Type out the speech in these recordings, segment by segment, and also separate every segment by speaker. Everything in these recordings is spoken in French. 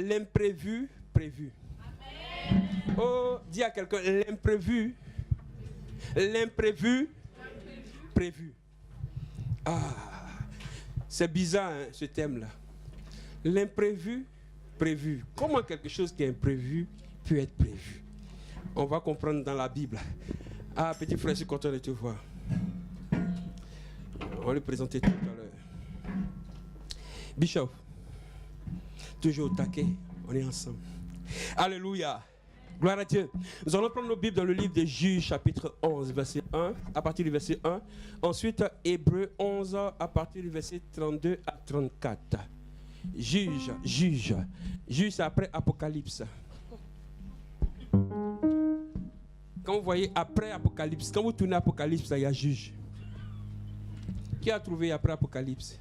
Speaker 1: l'imprévu prévu. Amen. Oh, dis à quelqu'un, l'imprévu prévu. Ah, c'est bizarre hein, ce thème-là. L'imprévu prévu. Comment quelque chose qui est imprévu peut être prévu? On va comprendre dans la Bible. Ah, petit frère, je suis content de te voir. On va le présenter tout à l'heure. Bishop, toujours au taquet, on est ensemble. Alléluia. Gloire à Dieu. Nous allons prendre nos Bibles dans le livre de Juges, chapitre 11, verset 1, à partir du verset 1. Ensuite, Hébreux 11, à partir du verset 32 à 34. Juge, c'est après Apocalypse. Quand vous voyez après Apocalypse, quand vous tournez Apocalypse, il y a Juge. Qui a trouvé après Apocalypse?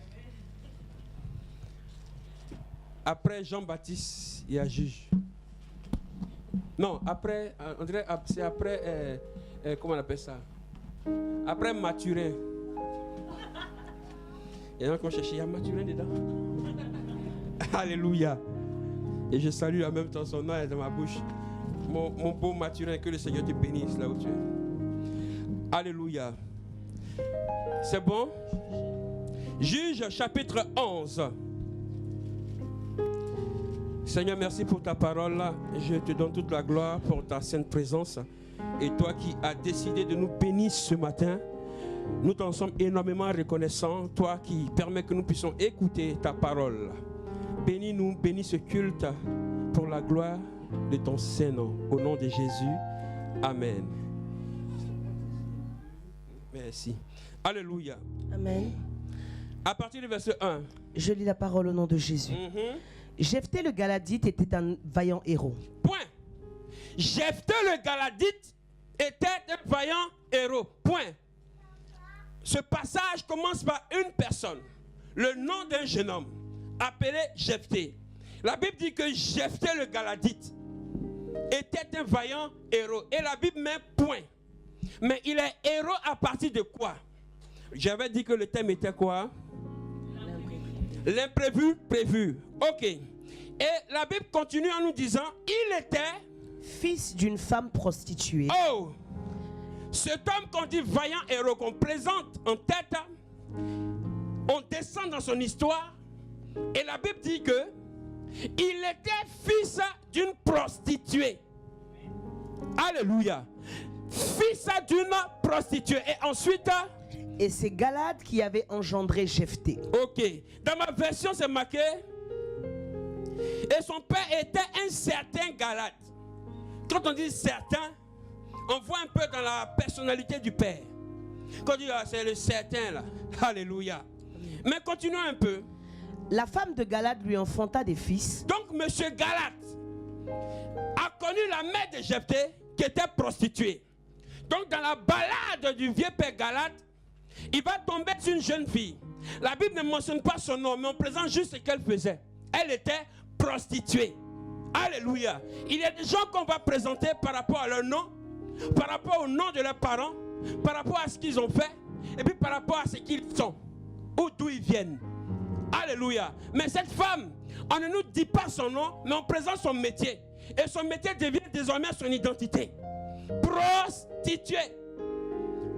Speaker 1: Après Jean-Baptiste, il y a Juge. Non, après, André, c'est après, comment on appelle ça? Après Mathurin. Il y en a qui ont cherché, il y a Mathurin dedans. Alléluia. Et je salue en même temps son nom est dans ma bouche. Mon beau Mathurin, que le Seigneur te bénisse là où tu es. Alléluia. C'est bon? Juge chapitre 11. Seigneur, merci pour ta parole. Je te donne toute la gloire pour ta sainte présence. Et toi qui as décidé de nous bénir ce matin, nous t'en sommes énormément reconnaissants. Toi qui permets que nous puissions écouter ta parole. Bénis-nous, bénis ce culte pour la gloire de ton Saint-Nom. Au nom de Jésus. Amen. Merci. Alléluia.
Speaker 2: Amen.
Speaker 1: À partir du verset 1.
Speaker 2: Je lis la parole au nom de Jésus. Jephthé le Galadite était un vaillant héros.
Speaker 1: Point. Jephthé le Galadite était un vaillant héros. Point. Ce passage commence par une personne. Le nom d'un jeune homme appelé Jephthé. La Bible dit que Jephthé le Galadite était un vaillant héros. Et la Bible met point. Mais il est héros à partir de quoi? J'avais dit que le thème était quoi? L'imprévu prévu. Ok. Et la Bible continue en nous disant, il était
Speaker 2: fils d'une femme prostituée.
Speaker 1: Oh! Cet homme qu'on dit vaillant héros, qu'on présente en tête, on descend dans son histoire. Et la Bible dit que il était fils d'une prostituée. Alléluia. Fils d'une prostituée. Et ensuite...
Speaker 2: Et c'est Galad qui avait engendré Jephthé.
Speaker 1: Ok. Dans ma version, c'est marqué. Et son père était un certain Galad. Quand on dit certain, on voit un peu dans la personnalité du père. Quand on dit ah, c'est le certain là. Alléluia. Mais continuons un peu.
Speaker 2: La femme de Galad lui enfanta des fils.
Speaker 1: Donc monsieur Galad a connu la mère de Jephthé qui était prostituée. Donc dans la balade du vieux père Galad, il va tomber sur une jeune fille. La Bible ne mentionne pas son nom, mais on présente juste ce qu'elle faisait. Elle était prostituée. Alléluia. Il y a des gens qu'on va présenter par rapport à leur nom, par rapport au nom de leurs parents, par rapport à ce qu'ils ont fait, et puis par rapport à ce qu'ils sont, ou d'où ils viennent. Alléluia. Mais cette femme, on ne nous dit pas son nom, mais on présente son métier. Et son métier devient désormais son identité. Prostituée.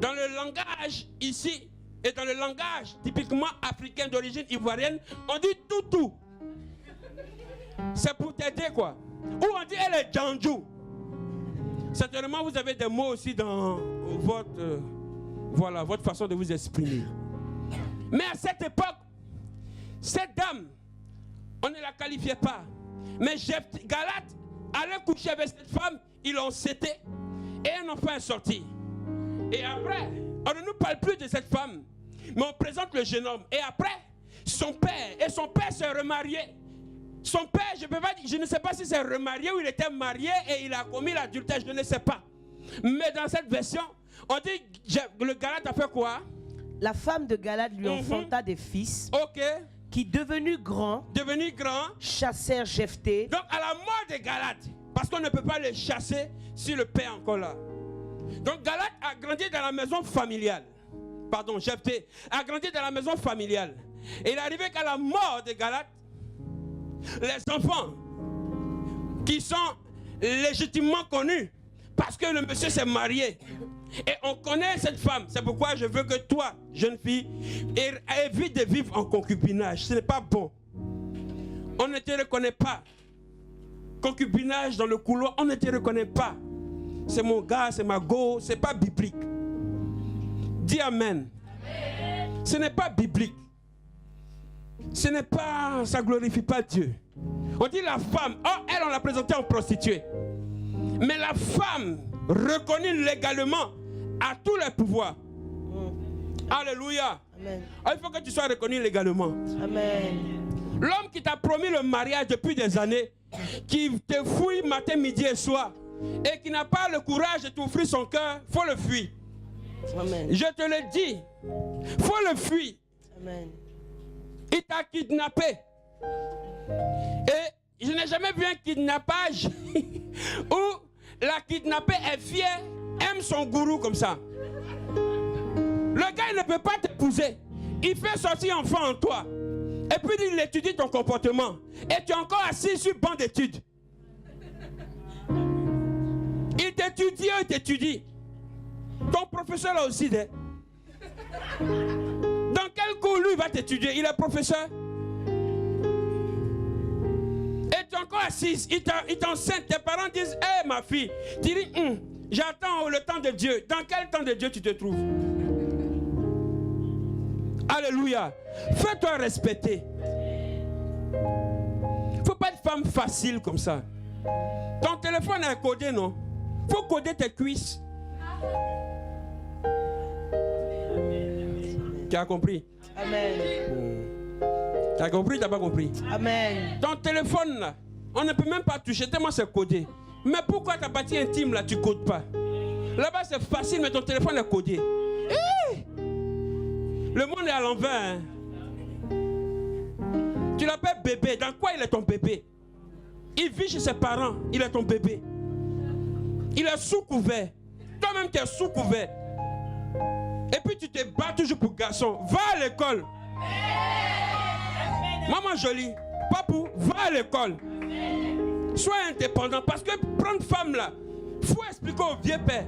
Speaker 1: Dans le langage ici, et dans le langage typiquement africain d'origine ivoirienne, on dit toutou. C'est pour t'aider quoi. Ou on dit elle est djandjou. Certainement vous avez des mots aussi dans votre, voilà, votre façon de vous exprimer. Mais à cette époque, cette dame, on ne la qualifiait pas. Mais Galad allait coucher avec cette femme, ils l'ont cété et un enfant est sorti. Et après, on ne nous parle plus de cette femme, mais on présente le jeune homme. Et après, son père s'est remarié. Son père, je ne sais pas si c'est remarié ou il était marié et il a commis l'adultère, je ne sais pas. Mais dans cette version, on dit le Galad a fait quoi?
Speaker 2: La femme de Galad lui enfanta des fils.
Speaker 1: Ok.
Speaker 2: Qui devenus grands, chassèrent Jephthé.
Speaker 1: Donc à la mort de Galad, parce qu'on ne peut pas le chasser si le père est encore là. Donc Galad a grandi dans la maison familiale. Pardon, Jephthé a grandi dans la maison familiale. Et il est arrivé qu'à la mort de Galad, les enfants qui sont légitimement connus parce que le monsieur s'est marié. Et on connaît cette femme. C'est pourquoi je veux que toi, jeune fille, évite de vivre en concubinage. Ce n'est pas bon. On ne te reconnaît pas. Concubinage dans le couloir, on ne te reconnaît pas. C'est mon gars, c'est ma go, c'est pas biblique. Dis amen. Ce n'est pas biblique. Ce n'est pas, ça glorifie pas Dieu. On dit la femme, oh elle on l'a présentée en prostituée. Mais la femme reconnue légalement a tous les pouvoirs. Alléluia.
Speaker 2: Amen.
Speaker 1: Il faut que tu sois reconnu légalement.
Speaker 2: Amen.
Speaker 1: L'homme qui t'a promis le mariage depuis des années, qui te fouille matin, midi et soir, et qui n'a pas le courage de t'offrir son cœur, faut le fuir.
Speaker 2: Amen.
Speaker 1: Je te le dis, faut le fuir.
Speaker 2: Amen.
Speaker 1: Il t'a kidnappé. Et je n'ai jamais vu un kidnappage où la kidnappée est fière, aime son gourou comme ça. Le gars il ne peut pas t'épouser. Il fait sortir enfant en toi. Et puis il étudie ton comportement. Et tu es encore assis sur banc d'études. Il t'étudie. Ton professeur là aussi. Dans quel cours lui va t'étudier? Il est professeur. Et tu es encore assise. Il t'enseigne. Tes parents disent, hé ma fille. Tu dis, j'attends le temps de Dieu. Dans quel temps de Dieu tu te trouves? Alléluia. Fais-toi respecter. Faut pas être femme facile comme ça. Ton téléphone est codé, non? Faut coder tes cuisses. Tu as compris?
Speaker 2: Amen.
Speaker 1: Tu as compris ou tu n'as pas compris?
Speaker 2: Amen.
Speaker 1: Ton téléphone là, on ne peut même pas toucher tellement c'est codé. Mais pourquoi ta partie intime là, tu ne codes pas? Là-bas c'est facile, mais ton téléphone est codé. Le monde est à l'envers. Hein? Tu l'appelles bébé. Dans quoi il est ton bébé? Il vit chez ses parents. Il est ton bébé. Il est sous couvert. Toi-même tu es sous couvert. Et puis tu te bats toujours pour garçon. Va à l'école. Maman jolie. Papou, va à l'école. Sois indépendant. Parce que prendre femme là, il faut expliquer au vieux père.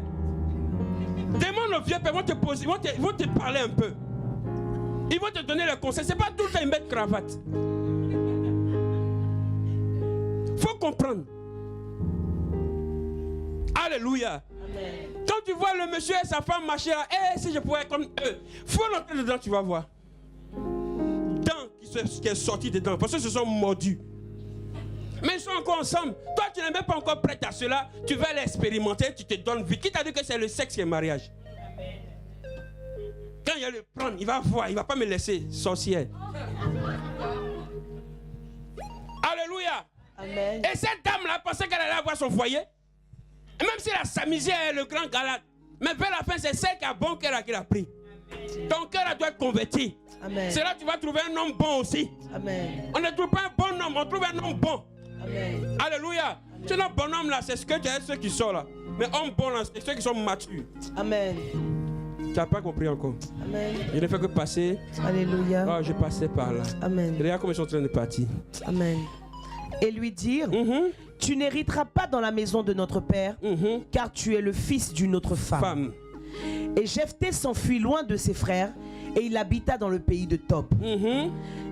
Speaker 1: Demande au vieux père. Ils vont te parler un peu. Ils vont te donner le conseil. Ce n'est pas tout le temps ils mettent cravate. Il faut comprendre. Alléluia. Amen. Quand tu vois le monsieur et sa femme marcher là, si je pouvais être comme eux, il faut rentrer dedans, tu vas voir. Dents qui est sorti dedans, parce que ce sont mordus. Mais ils sont encore ensemble. Toi, tu n'es même pas encore prête à cela. Tu vas l'expérimenter, tu te donnes vie. Qui t'a dit que c'est le sexe qui est le mariage? Quand il va le prendre, il va voir, il ne va pas me laisser sorcière. Alléluia.
Speaker 2: Amen.
Speaker 1: Et cette dame-là pensait qu'elle allait avoir son foyer. Et même si elle a s'amusé, elle est le grand Galate. Mais vers la fin, c'est celle qui a bon cœur qui l'a pris. Ton cœur doit être converti.
Speaker 2: Amen.
Speaker 1: C'est là que tu vas trouver un homme bon aussi.
Speaker 2: Amen.
Speaker 1: On ne trouve pas un bon homme, on trouve un homme bon.
Speaker 2: Amen.
Speaker 1: Alléluia. Sinon, bon homme là, c'est ce que tu as, ceux qui sont là. Mais homme bon là, c'est ceux qui sont matures.
Speaker 2: Amen.
Speaker 1: Tu n'as pas compris encore.
Speaker 2: Amen.
Speaker 1: Je ne fais que passer.
Speaker 2: Alléluia.
Speaker 1: Oh, je passais par là.
Speaker 2: Amen.
Speaker 1: Regarde comme ils sont en train de partir.
Speaker 2: Amen. Et lui dire, tu n'hériteras pas dans la maison de notre père, car tu es le fils d'une autre femme. Et Jephthé s'enfuit loin de ses frères, et il habita dans le pays de Top.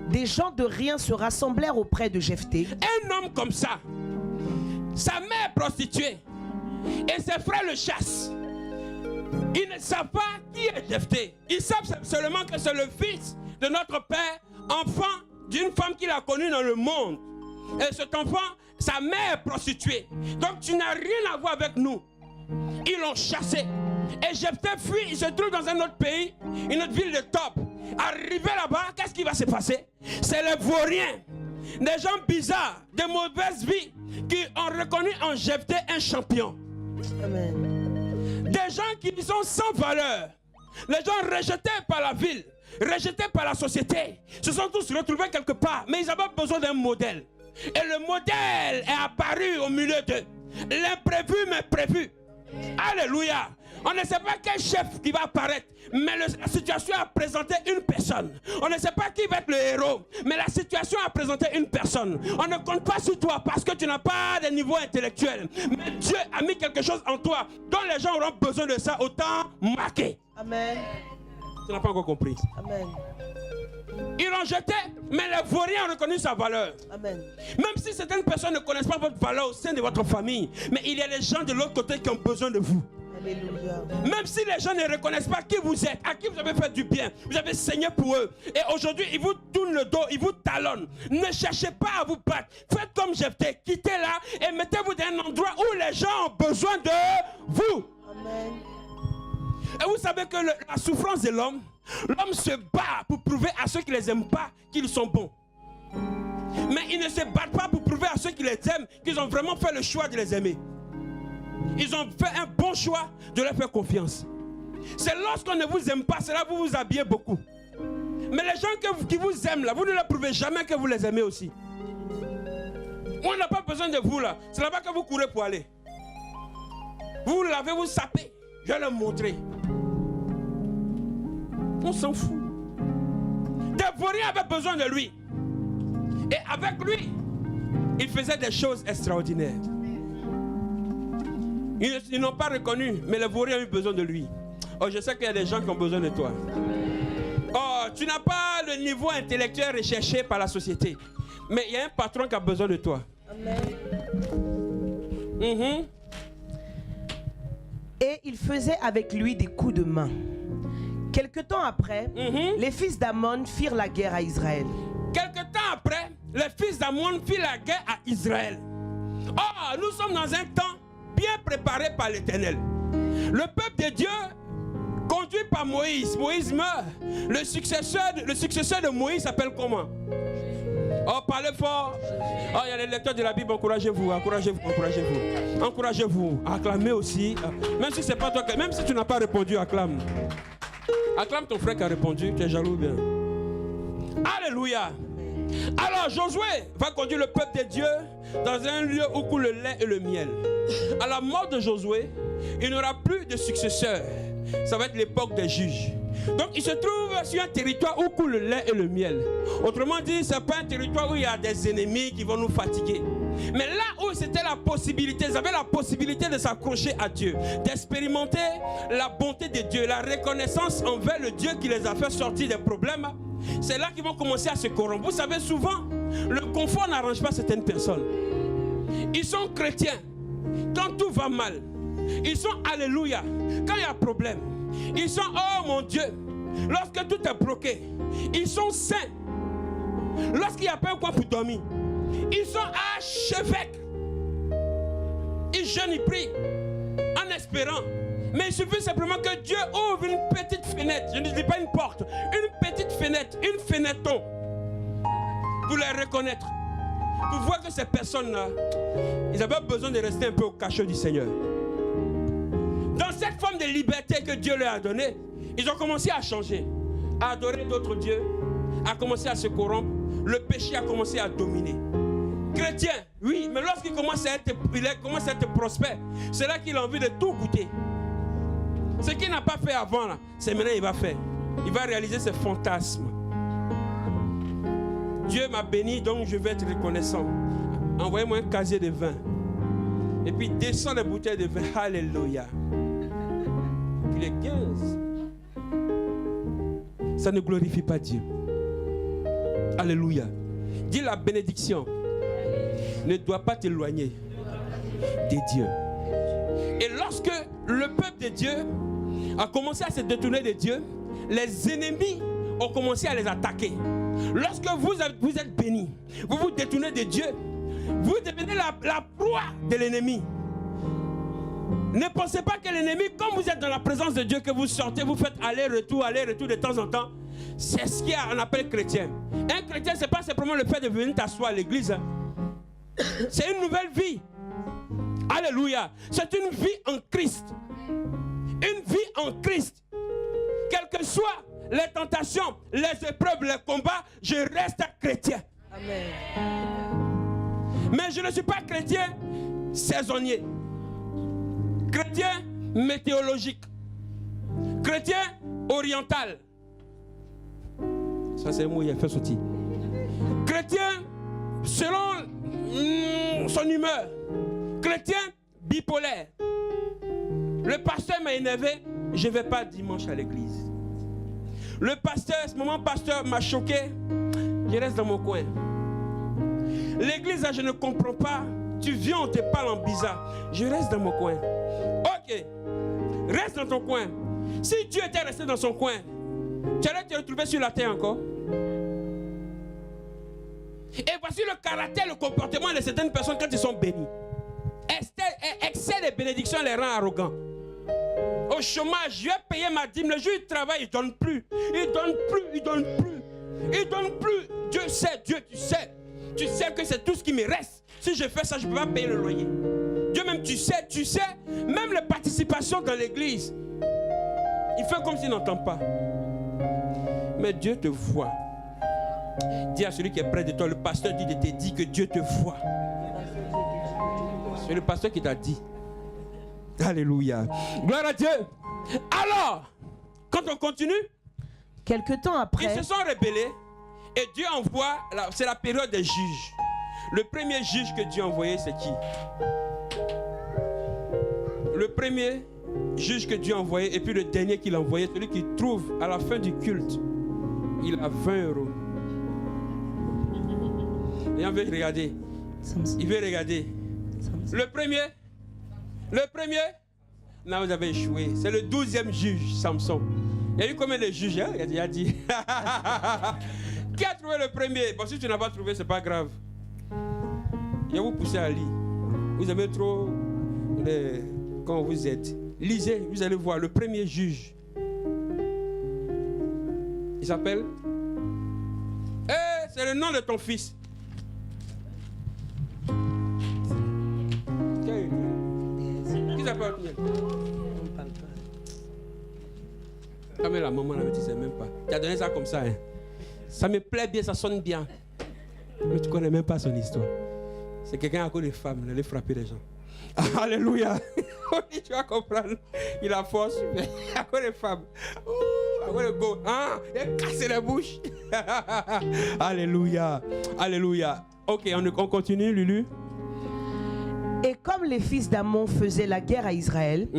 Speaker 2: Des gens de rien se rassemblèrent auprès de Jephthé.
Speaker 1: Un homme comme ça, sa mère prostituée, et ses frères le chassent. Ils ne savent pas qui est Jephthé. Ils savent seulement que c'est le fils de notre père, enfant d'une femme qu'il a connue dans le monde. Et cet enfant, sa mère est prostituée. Donc tu n'as rien à voir avec nous. Ils l'ont chassé. Et Jephthé fuit, il se trouve dans un autre pays, une autre ville de Top. Arrivé là-bas, qu'est-ce qui va se passer? C'est les vauriens, des gens bizarres, de mauvaise vie, qui ont reconnu en Jephthé un champion.
Speaker 2: Amen.
Speaker 1: Des gens qui sont sans valeur, les gens rejetés par la ville, rejetés par la société, se sont tous retrouvés quelque part, mais ils avaient besoin d'un modèle. Et le modèle est apparu au milieu d'eux. L'imprévu mais prévu. Alléluia. On ne sait pas quel chef qui va apparaître, mais la situation a présenté une personne. On ne sait pas qui va être le héros, mais la situation a présenté une personne. On ne compte pas sur toi parce que tu n'as pas de niveau intellectuel. Mais Dieu a mis quelque chose en toi dont les gens auront besoin de ça au temps marqué.
Speaker 2: Amen.
Speaker 1: Tu n'as pas encore compris.
Speaker 2: Amen.
Speaker 1: Ils l'ont jeté, mais les vauriens ont reconnu sa valeur.
Speaker 2: Amen.
Speaker 1: Même si certaines personnes ne connaissent pas votre valeur au sein de votre famille, mais il y a des gens de l'autre côté qui ont besoin de vous.
Speaker 2: Alléluia.
Speaker 1: Même si les gens ne reconnaissent pas qui vous êtes, à qui vous avez fait du bien, vous avez saigné pour eux, et aujourd'hui ils vous tournent le dos, ils vous talonnent. Ne cherchez pas à vous battre. Faites comme Jephthé, quittez là et mettez-vous dans un endroit où les gens ont besoin de vous.
Speaker 2: Amen.
Speaker 1: Et vous savez que la souffrance de l'homme se bat pour prouver à ceux qui ne les aiment pas qu'ils sont bons. Mais ils ne se battent pas pour prouver à ceux qui les aiment qu'ils ont vraiment fait le choix de les aimer. Ils ont fait un bon choix de leur faire confiance. C'est lorsqu'on ne vous aime pas, c'est là que vous vous habillez beaucoup. Mais les gens qui vous aiment là, vous ne leur prouvez jamais que vous les aimez aussi. On n'a pas besoin de vous là. C'est là-bas que vous courez pour aller. Vous lavez, vous sapez. Je vais leur montrer. On s'en fout. Des vauriens avaient besoin de lui. Et avec lui, il faisait des choses extraordinaires. Ils n'ont pas reconnu, mais les vauriens ont eu besoin de lui. Oh, je sais qu'il y a des gens qui ont besoin de toi. Oh, tu n'as pas le niveau intellectuel recherché par la société. Mais il y a un patron qui a besoin de toi.
Speaker 2: Amen. Et il faisait avec lui des coups de main. Quelque temps après, les fils d'Ammon firent la guerre à Israël.
Speaker 1: Quelque temps après, les fils d'Ammon firent la guerre à Israël. Oh, nous sommes dans un temps bien préparé par l'Éternel. Le peuple de Dieu, conduit par Moïse, Moïse meurt. Le successeur de Moïse s'appelle comment? Oh, parlez fort. Oh, il y a les lecteurs de la Bible, encouragez-vous, encouragez-vous, encouragez-vous. Encouragez-vous, acclamez aussi. Même si c'est pas toi, même si tu n'as pas répondu, acclame. Acclame ton frère qui a répondu, tu es jaloux bien. Alléluia. Alors Josué va conduire le peuple de Dieu dans un lieu où coule le lait et le miel. À la mort de Josué, il n'y aura plus de successeur. Ça va être l'époque des juges. Donc il se trouve sur un territoire où coule le lait et le miel. Autrement dit, ce n'est pas un territoire où il y a des ennemis qui vont nous fatiguer. Mais là où c'était la possibilité, ils avaient la possibilité de s'accrocher à Dieu, d'expérimenter la bonté de Dieu, la reconnaissance envers le Dieu qui les a fait sortir des problèmes. C'est là qu'ils vont commencer à se corrompre. Vous savez, souvent, le confort n'arrange pas certaines personnes. Ils sont chrétiens quand tout va mal. Ils sont alléluia quand il y a problème. Ils sont oh mon Dieu lorsque tout est bloqué. Ils sont saints lorsqu'il n'y a pas un coin pour dormir. Ils sont archevêques. Ils jeûnent, ils prient en espérant. Mais il suffit simplement que Dieu ouvre une petite fenêtre. Je ne dis pas une porte, une petite fenêtre, une fenêtre pour les reconnaître. Pour voir que ces personnes-là, ils avaient besoin de rester un peu au cachot du Seigneur. Dans cette forme de liberté que Dieu leur a donnée, ils ont commencé à changer, à adorer d'autres dieux, à commencer à se corrompre. Le péché a commencé à dominer. Chrétien, oui, mais lorsqu'il commence à être prospère, c'est là qu'il a envie de tout goûter. Ce qu'il n'a pas fait avant, là, c'est maintenant qu'il va faire. Il va réaliser ses fantasmes. Dieu m'a béni, donc je vais être reconnaissant. Envoyez-moi un casier de vin. Et puis descends les bouteilles de vin. Alléluia. Puis les 15. Ça ne glorifie pas Dieu. Alléluia. Dis la bénédiction ne doit pas t'éloigner de Dieu. Et lorsque le peuple de Dieu a commencé à se détourner de Dieu, les ennemis ont commencé à les attaquer. Lorsque vous êtes bénis, vous vous détournez de Dieu, vous devenez la proie de l'ennemi. Ne pensez pas que l'ennemi, comme vous êtes dans la présence de Dieu, que vous sortez, vous faites aller-retour de temps en temps. C'est ce qu'on appelle chrétien. Un chrétien, ce n'est pas simplement le fait de venir t'asseoir à l'église. C'est une nouvelle vie. Alléluia. C'est une vie en Christ. Une vie en Christ. Quelles que soient les tentations, les épreuves, les combats, je reste chrétien.
Speaker 2: Amen.
Speaker 1: Mais je ne suis pas chrétien saisonnier. Chrétien météorologique. Chrétien oriental. Ça c'est un mot qui a fait sortir. Chrétien selon son humeur. Chrétien bipolaire. Le pasteur m'a énervé, je ne vais pas dimanche à l'église. Le pasteur, ce moment pasteur m'a choqué, je reste dans mon coin. L'église, là, je ne comprends pas. Tu viens, on te parle en bizarre. Je reste dans mon coin. Ok, reste dans ton coin. Si Dieu était resté dans son coin, tu allais te retrouver sur la terre encore. Et voici le caractère, le comportement de certaines personnes quand ils sont bénis. Excès de bénédictions les rend arrogants. Au chômage, je vais payer ma dîme. Le jour où il travaille, il ne donne plus. Il ne donne plus, il ne donne plus. Il ne donne plus. Dieu sait, Dieu, tu sais. Tu sais que c'est tout ce qui me reste. Si je fais ça, je ne peux pas payer le loyer. Dieu même, tu sais. Même les participations dans l'église, il fait comme s'il n'entend pas. Mais Dieu te voit. Dis à celui qui est près de toi, le pasteur dit de te dire que Dieu te voit. C'est le pasteur qui t'a dit. Alléluia. Gloire à Dieu. Alors, quand on continue,
Speaker 2: quelque temps après,
Speaker 1: ils se sont rebellés et Dieu envoie, c'est la période des juges. Le premier juge que Dieu a envoyé, c'est qui? Le premier juge que Dieu a envoyé et puis le dernier qu'il a envoyé, celui qui trouve à la fin du culte, il a 20 €. Et on veut regarder. Il veut regarder. Le premier, là vous avez échoué. C'est le 12e juge, Samson. Il y a eu combien de juges? Hein? Il a dit. Qui a trouvé le premier? Bon, si tu n'as pas trouvé, c'est pas grave. Il va vous pousser à lire. Vous aimez trop quand vous êtes. Lisez, vous allez voir le premier juge. Il s'appelle. C'est le nom de ton fils. Qui s'appelle? Quand même la maman ne me disait même pas. Tu as donné ça comme ça. Hein? Ça me plaît bien, ça sonne bien. Mais tu ne connais même pas son histoire. C'est quelqu'un à cause des femmes, il allait frapper les gens. Alléluia. Tu vas comprendre. Il a force. À cause des femmes. À cause des go. Hein? Il a cassé la bouche. Alléluia. Alléluia. Ok, on continue, Lulu.
Speaker 2: Et comme les fils d'Ammon faisaient la guerre à Israël,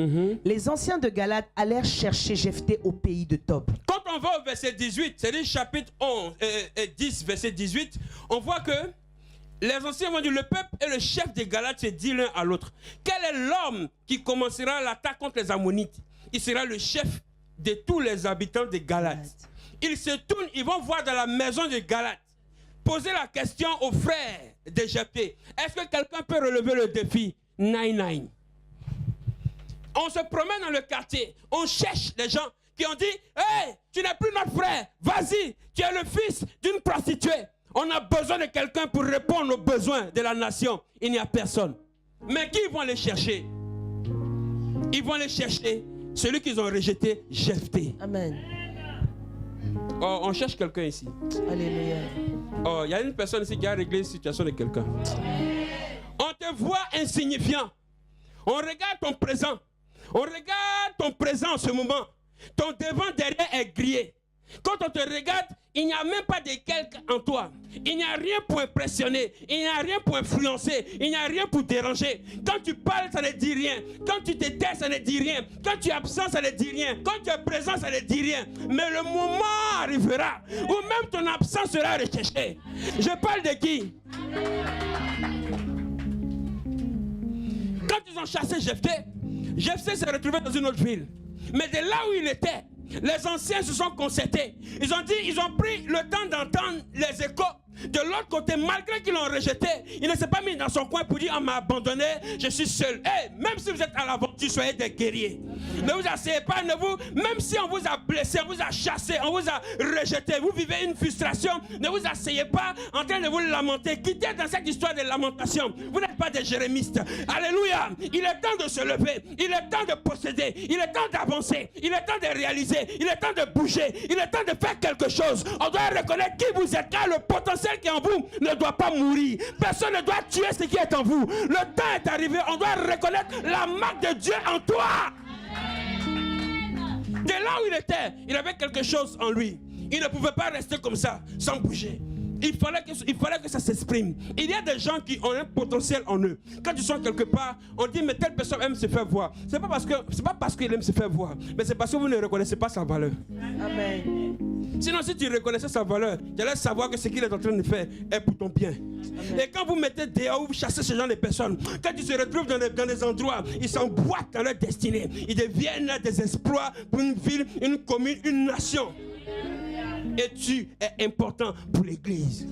Speaker 2: les anciens de Galate allèrent chercher Jephthé au pays de Tob.
Speaker 1: Quand on va au verset 18, c'est-à-dire chapitre 10, verset 18, on voit que les anciens vont dire, le peuple et le chef des Galates se disent l'un à l'autre. Quel est l'homme qui commencera l'attaque contre les Ammonites? Il sera le chef de tous les habitants des Galates. Ils se tournent, ils vont voir dans la maison des Galates. Poser la question aux frères de Jephthé. Est-ce que quelqu'un peut relever le défi? 9-9. On se promène dans le quartier. On cherche des gens qui ont dit, hey, tu n'es plus notre frère. Vas-y, tu es le fils d'une prostituée. On a besoin de quelqu'un pour répondre aux besoins de la nation. Il n'y a personne. Mais qui vont les chercher? Ils vont les chercher. Celui qu'ils ont rejeté, Jephthé.
Speaker 2: Amen.
Speaker 1: Oh, on cherche quelqu'un ici.
Speaker 2: Alléluia.
Speaker 1: Oh, il y a une personne ici qui a réglé la situation de quelqu'un. On te voit insignifiant. On regarde ton présent. On regarde ton présent en ce moment. Ton devant derrière est grillé. Quand on te regarde, il n'y a même pas de quelque en toi. Il n'y a rien pour impressionner. Il n'y a rien pour influencer. Il n'y a rien pour déranger. Quand tu parles, ça ne dit rien. Quand tu te tais, ça ne dit rien. Quand tu es absent, ça ne dit rien. Quand tu es présent, ça ne dit rien. Mais le moment arrivera où même ton absence sera recherchée. Je parle de qui? Quand ils ont chassé Jephthé, Jephthé s'est retrouvé dans une autre ville. Mais de là où il était, les anciens se sont concertés. Ils ont dit, ils ont pris le temps d'entendre les échos. De l'autre côté, malgré qu'ils l'ont rejeté, il ne s'est pas mis dans son coin pour dire, on m'a abandonné, je suis seul. Hey, même si vous êtes à l'aventure, soyez des guerriers. Ne vous asseyez pas, même si on vous a blessé, on vous a chassé, on vous a rejeté, vous vivez une frustration, ne vous asseyez pas en train de vous lamenter. Quittez dans cette histoire de lamentation. Vous n'êtes pas des jérémistes. Alléluia. Il est temps de se lever, il est temps de posséder, il est temps d'avancer, il est temps de réaliser, il est temps de bouger, il est temps de faire quelque chose. On doit reconnaître qui vous êtes, car le potentiel qui est en vous ne doit pas mourir. Personne ne doit tuer ce qui est en vous. Le temps est arrivé, on doit reconnaître la marque de Dieu en toi. De là où il était, il avait quelque chose en lui. Il ne pouvait pas rester comme ça, sans bouger. Il fallait que ça s'exprime. Il y a des gens qui ont un potentiel en eux. Quand ils sont quelque part, on dit mais telle personne aime se faire voir. C'est pas parce qu'il aime se faire voir, mais c'est parce que vous ne reconnaissez pas sa valeur.
Speaker 2: Amen.
Speaker 1: Sinon, si tu reconnaissais sa valeur, tu allais savoir que ce qu'il est en train de faire est pour ton bien. Amen. Et quand vous mettez dehors, vous chassez ce genre de personnes, quand ils se retrouvent dans des endroits, ils s'emboîtent dans leur destinée. Ils deviennent des exploits pour une ville, une commune, une nation. Et tu es important pour l'église.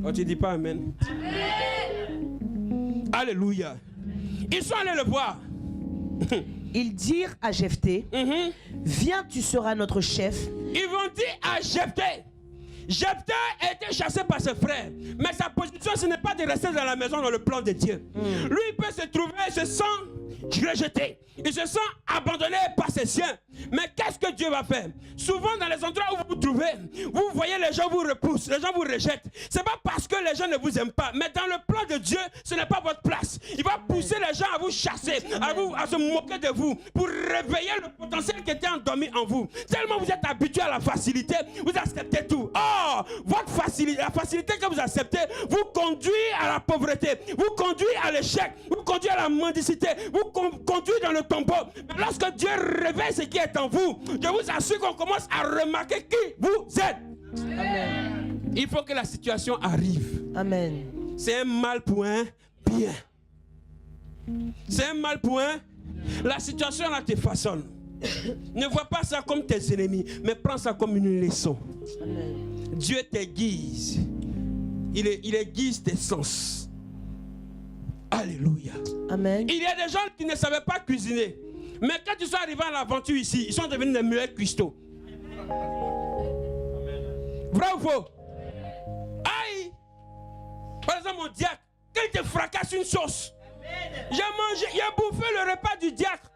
Speaker 1: Oh, tu dis pas amen. Amen. Alléluia. Ils sont allés le voir.
Speaker 2: Ils dirent à Jephthé, viens, tu seras notre chef.
Speaker 1: Ils vont dire à Jephthé. Jephthé a été chassé par ses frères, mais sa position ce n'est pas de rester dans la maison dans le plan de Dieu. Lui il peut se trouver, il se sent rejeté, il se sent abandonné par ses siens. Mais qu'est-ce que Dieu va faire? Souvent dans les endroits où vous vous trouvez, vous voyez les gens vous repoussent, les gens vous rejettent. C'est pas parce que les gens ne vous aiment pas, mais dans le plan de Dieu, ce n'est pas votre place. Il va pousser les gens à vous chasser, à se moquer de vous, pour réveiller le potentiel qui était endormi en vous. Tellement vous êtes habitué à la facilité, vous acceptez tout. Or, la facilité que vous acceptez vous conduit à la pauvreté, vous conduit à l'échec, vous conduit à la mendicité, vous conduit dans le tombeau. Mais lorsque Dieu réveille ce qui est en vous, je vous assure qu'on commence à remarquer qui vous êtes. Amen. Il faut que la situation arrive.
Speaker 2: Amen.
Speaker 1: C'est un mal pour un bien. C'est un mal pour un. La situation là te façonne. Ne vois pas ça comme tes ennemis, mais prends ça comme une leçon. Amen. Dieu t'aiguise. Il aiguise tes sens. Alléluia. Amen. Il y a des gens qui ne savaient pas cuisiner. Mais quand ils sont arrivés à l'aventure ici, ils sont devenus des meilleurs cuistots. Vrai ou faux? Aïe! Par exemple, mon diacre, quand il te fracasse une sauce, j'ai bouffé le repas du diacre.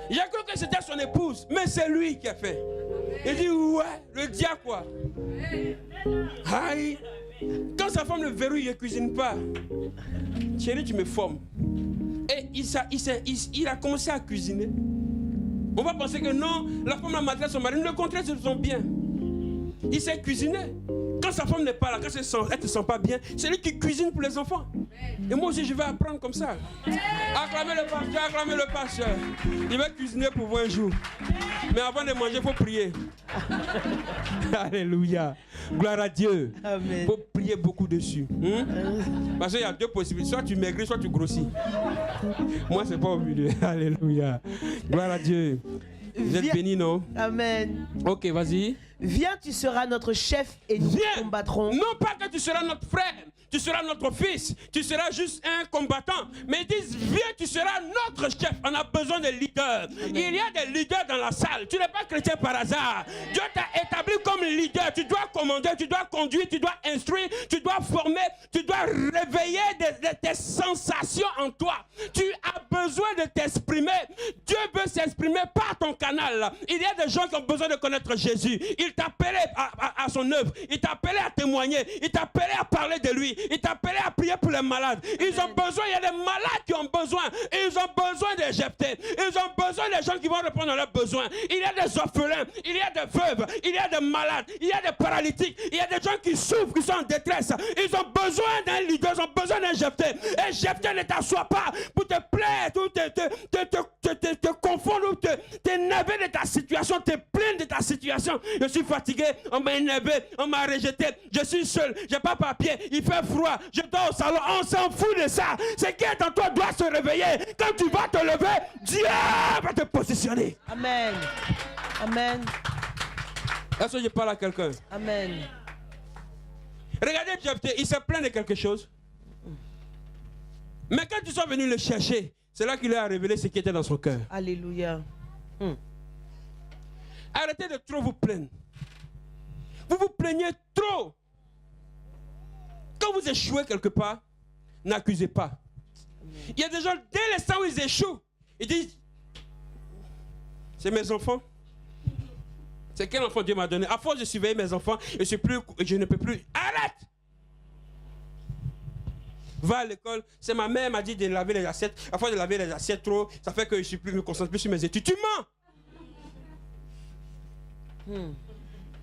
Speaker 1: J'ai cru que c'était son épouse, mais c'est lui qui a fait. Il dit, ouais, le diacre quoi. Aïe! Quand sa femme le verrouille, il ne cuisine pas. Chérie, tu me formes. Et il a commencé à cuisiner. On va penser que non, la femme a maltraité son mari. Le contraire, c'est son bien. Il sait cuisiner. Quand sa femme n'est pas là, quand elle ne te sent pas bien, c'est lui qui cuisine pour les enfants. Et moi aussi, je vais apprendre comme ça. Acclamez le pasteur, acclamez le pasteur. Il va cuisiner pour vous un jour. Mais avant de manger, il faut prier. Alléluia. Gloire à Dieu. Il faut prier beaucoup dessus. Parce qu'il y a deux possibilités. Soit tu maigris, soit tu grossis. Moi, c'est pas au milieu. Alléluia. Gloire à Dieu. Vous êtes bénis, non?
Speaker 2: Amen.
Speaker 1: Ok, vas-y.
Speaker 2: Viens, tu seras notre chef et nous combattrons.
Speaker 1: Non pas que tu seras notre frère, tu seras notre fils, tu seras juste un combattant. Mais ils disent, viens, tu seras notre chef. On a besoin de leaders. Amen. Il y a des leaders dans la salle. Tu n'es pas chrétien par hasard. Dieu t'a établi comme leader. Tu dois commander, tu dois conduire, tu dois instruire, tu dois former, tu dois réveiller des sensations en toi. Tu as besoin de t'exprimer. Dieu veut s'exprimer par ton canal. Il y a des gens qui ont besoin de connaître Jésus. Il t'a appelé à son œuvre. Il t'a appelé à témoigner. Il t'a appelé à parler de lui. Il t'a appelé à prier pour les malades. Ils ont besoin, il y a des malades qui ont besoin. Ils ont besoin de Jephthé. Ils ont besoin des gens qui vont répondre à leurs besoins. Il y a des orphelins, il y a des veuves, il y a des malades, il y a des paralytiques, il y a des gens qui souffrent, qui sont en détresse. Ils ont besoin d'un leader, ils ont besoin d'un Jephthé. Et Jephthé ne t'assoit pas pour te plaire, ou te confondre, ou t'énerver de ta situation, te plaindre de ta situation. Je suis fatigué, on m'a énervé, on m'a rejeté, je suis seul, j'ai pas papier, il fait froid, je dors au salon, on s'en fout de ça. Ce qui est en toi doit se réveiller. Quand tu vas te lever, Dieu va te positionner.
Speaker 2: Amen. Amen.
Speaker 1: Est-ce que je parle à quelqu'un?
Speaker 2: Amen.
Speaker 1: Regardez Jephthé, il s'est plaint de quelque chose. Mais quand ils sont venus le chercher, c'est là qu'il a révélé ce qui était dans son cœur.
Speaker 2: Alléluia.
Speaker 1: Arrêtez de trop vous plaindre. Vous vous plaignez trop. Quand vous échouez quelque part, n'accusez pas. Il y a des gens, dès l'instant où ils échouent, ils disent, c'est mes enfants. C'est quel enfant Dieu m'a donné? À force de surveiller mes enfants, je ne peux plus. Arrête! Va à l'école, c'est ma mère m'a dit de laver les assiettes. À force de laver les assiettes trop, ça fait que je ne me concentre plus sur mes études. Tu mens!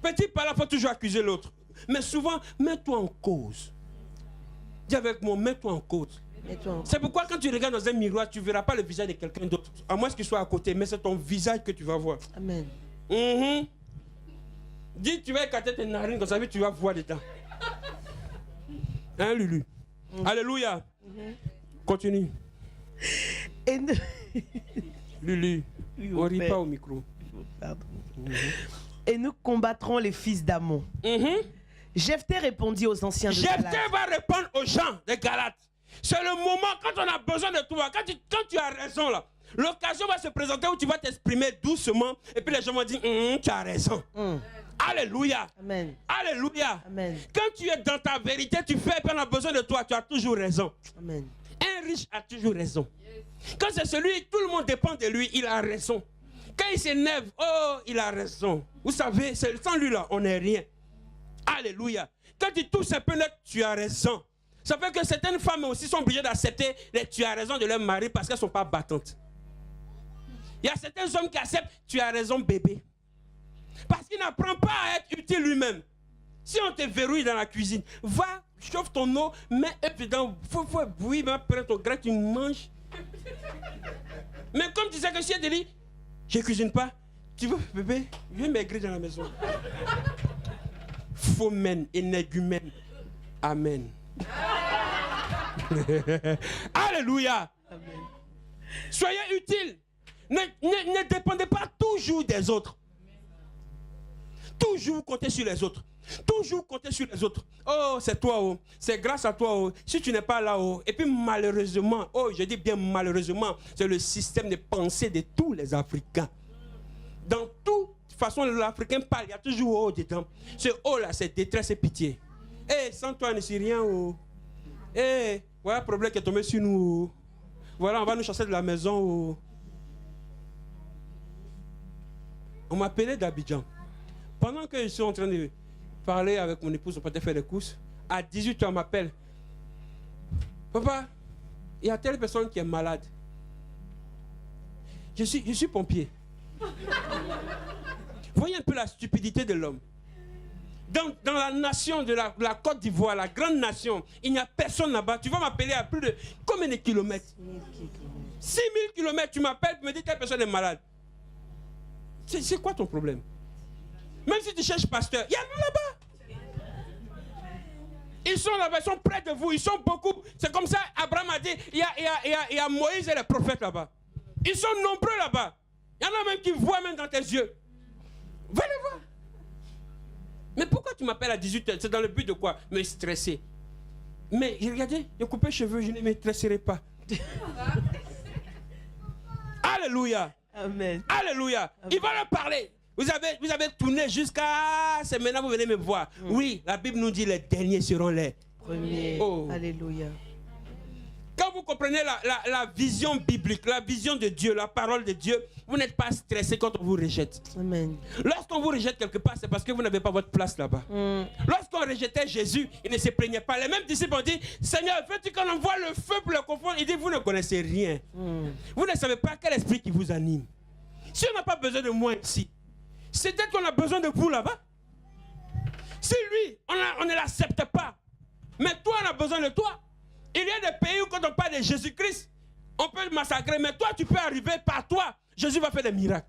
Speaker 1: Petit par là, il faut toujours accuser l'autre. Mais souvent, mets-toi en cause. Dis avec moi, mets-toi en cause. C'est pourquoi quand tu regardes dans un miroir, tu ne verras pas le visage de quelqu'un d'autre. À moins qu'il soit à côté, mais c'est ton visage que tu vas voir.
Speaker 2: Amen.
Speaker 1: Dis, tu vas écarter tes narines, comme ça, tu vas voir dedans. Hein, Lulu? Alléluia. Continue.
Speaker 2: Et nous...
Speaker 1: Lulu, on ne rit pas au micro.
Speaker 2: Pardon. Et nous combattrons les fils d'Ammon. Jephthé répondit aux anciens de Galaad.
Speaker 1: Jephthé va répondre aux gens de Galaad. C'est le moment quand on a besoin de toi, quand tu as raison là. L'occasion va se présenter où tu vas t'exprimer doucement et puis les gens vont dire tu as raison. Alléluia.
Speaker 2: Amen.
Speaker 1: Alléluia.
Speaker 2: Amen.
Speaker 1: Quand tu es dans ta vérité, tu fais et puis on a besoin de toi, tu as toujours raison.
Speaker 2: Amen.
Speaker 1: Un riche a toujours raison. Quand c'est celui, tout le monde dépend de lui, il a raison. Quand il s'énerve, oh, il a raison. Vous savez, sans lui là, on n'est rien. Alléluia. Quand tu touches un peu net, tu as raison. Ça fait que certaines femmes aussi sont obligées d'accepter les tu as raison de leur mari parce qu'elles ne sont pas battantes. Il y a certains hommes qui acceptent tu as raison bébé. Parce qu'il n'apprend pas à être utile lui-même. Si on te verrouille dans la cuisine, va, chauffe ton eau, mets un peu dedans, faut bouillir, prends ton grain, tu manges. Mais comme tu sais que si elle te dit, je ne cuisine pas, tu veux bébé, viens maigrir dans la maison. Faux men, énergumène. Amen. Alléluia.
Speaker 2: Amen.
Speaker 1: Soyez utiles. Ne dépendez pas toujours des autres. Toujours compter sur les autres. Toujours compter sur les autres. Oh, c'est toi, oh. C'est grâce à toi. Oh. Si tu n'es pas là, oh. Et puis malheureusement, oh, je dis bien malheureusement, c'est le système de pensée de tous les Africains. Dans toute façon, l'Africain parle, il y a toujours oh dedans. Ce oh là, c'est détresse et pitié. Eh, sans toi, ne suis rien. Oh. Eh, voilà le problème qui est tombé sur nous. Oh. Voilà, on va nous chasser de la maison. Oh. On m'appelait d'Abidjan. Pendant que je suis en train de parler avec mon épouse, on peut faire des courses. À 18 h, on m'appelle. Papa, il y a telle personne qui est malade. Je suis pompier. Voyez un peu la stupidité de l'homme. Dans la nation de la Côte d'Ivoire, la grande nation, il n'y a personne là-bas. Tu vas m'appeler à plus de combien de kilomètres? 6 000 kilomètres. Tu m'appelles pour me dire que telle personne est malade. C'est quoi ton problème? Même si tu cherches pasteur, il y en a là-bas. Ils sont là-bas, ils sont près de vous, ils sont beaucoup. C'est comme ça, Abraham a dit, il y a Moïse et les prophètes là-bas. Ils sont nombreux là-bas. Il y en a même qui voient même dans tes yeux. Va les voir. Mais pourquoi tu m'appelles à 18 h? C'est dans le but de quoi? Me stresser. Mais regardez, j'ai coupé les cheveux, je ne me stresserai pas. Alléluia.
Speaker 2: Amen.
Speaker 1: Alléluia. Amen. Il va leur parler. Vous avez tourné jusqu'à... C'est maintenant vous venez me voir. Oui, la Bible nous dit les derniers seront les
Speaker 2: premiers. Oh. Alléluia.
Speaker 1: Quand vous comprenez la vision biblique, la vision de Dieu, la parole de Dieu, vous n'êtes pas stressé quand on vous rejette.
Speaker 2: Amen.
Speaker 1: Lorsqu'on vous rejette quelque part, c'est parce que vous n'avez pas votre place là-bas. Lorsqu'on rejetait Jésus, il ne se plaignait pas. Les mêmes disciples ont dit, Seigneur, veux-tu qu'on envoie le feu pour le confondre? Il dit, vous ne connaissez rien. Vous ne savez pas quel esprit qui vous anime. Si on n'a pas besoin de moi ici, c'est peut-être qu'on a besoin de vous là-bas. Si lui, on ne l'accepte pas, mais toi, on a besoin de toi. Il y a des pays où quand on parle de Jésus-Christ, on peut le massacrer, mais toi, tu peux arriver par toi. Jésus va faire des miracles.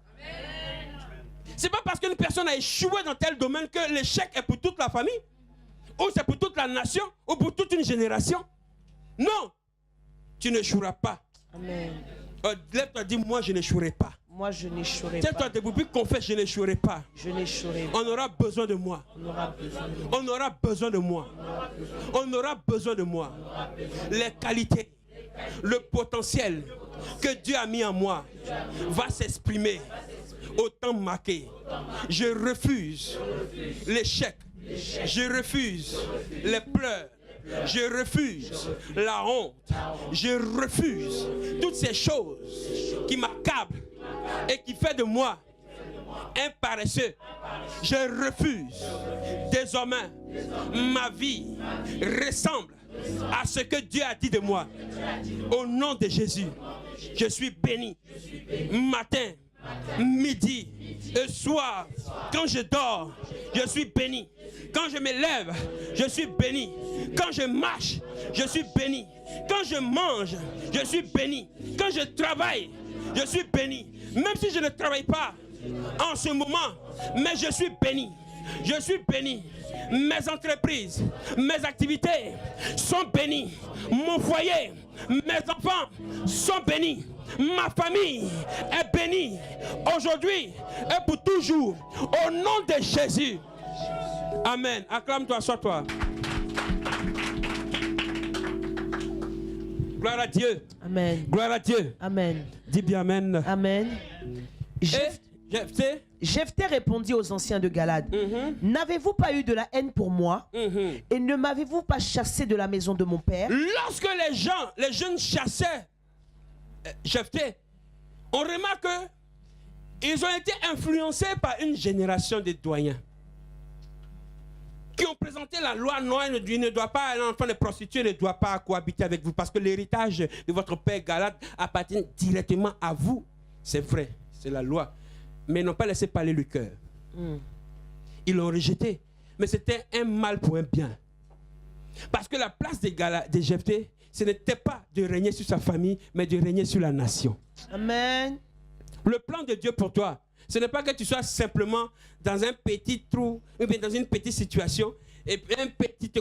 Speaker 1: C'est pas parce qu'une personne a échoué dans tel domaine que l'échec est pour toute la famille, ou c'est pour toute la nation, ou pour toute une génération. Non, tu n'échoueras pas.
Speaker 2: Amen.
Speaker 1: Lève-toi, dis, moi, je n'échouerai pas.
Speaker 2: Moi, je n'échouerai pas.
Speaker 1: Tiens-toi debout, puis confesse, je n'échouerai pas.
Speaker 2: Je n'échouerai pas.
Speaker 1: On aura besoin de moi. On aura besoin de moi. On aura besoin de moi. Les qualités, le potentiel que Dieu a mis en moi va s'exprimer au temps marqué. Je refuse l'échec. Je refuse les pleurs. Je refuse la honte. Je refuse toutes ces choses qui m'accablent et qui fait de moi un paresseux. Je refuse. Désormais, ma vie ressemble à ce que Dieu a dit de moi. Au nom de Jésus, je suis béni matin, midi et soir. Quand je dors, je suis béni. Quand je me lève, je suis béni. Quand je marche, je suis béni. Quand je mange, je suis béni. Quand je travaille, je suis béni. Même si je ne travaille pas en ce moment, mais je suis béni. Je suis béni. Mes entreprises, mes activités sont bénies. Mon foyer, mes enfants sont bénis. Ma famille est bénie aujourd'hui et pour toujours. Au nom de Jésus. Amen. Acclame-toi, sois-toi. Gloire à Dieu.
Speaker 2: Amen.
Speaker 1: Gloire à Dieu.
Speaker 2: Amen.
Speaker 1: Dis bien Amen.
Speaker 2: Amen.
Speaker 1: Jephthé
Speaker 2: répondit aux anciens de Galade, n'avez-vous pas eu de la haine pour moi et ne m'avez-vous pas chassé de la maison de mon père?
Speaker 1: Lorsque les jeunes chassaient Jephthé, on remarque qu'ils ont été influencés par une génération de doyens qui ont présenté la loi. Non, un enfant de prostituée ne doit pas cohabiter avec vous parce que l'héritage de votre père Galade appartient directement à vous. C'est vrai, c'est la loi. Mais ils n'ont pas laissé parler le cœur. Ils l'ont rejeté. Mais c'était un mal pour un bien. Parce que la place de Jephthé, ce n'était pas de régner sur sa famille, mais de régner sur la nation. Amen. Le plan de Dieu pour toi, ce n'est pas que tu sois simplement dans un petit trou, ou bien dans une petite situation, et un petit,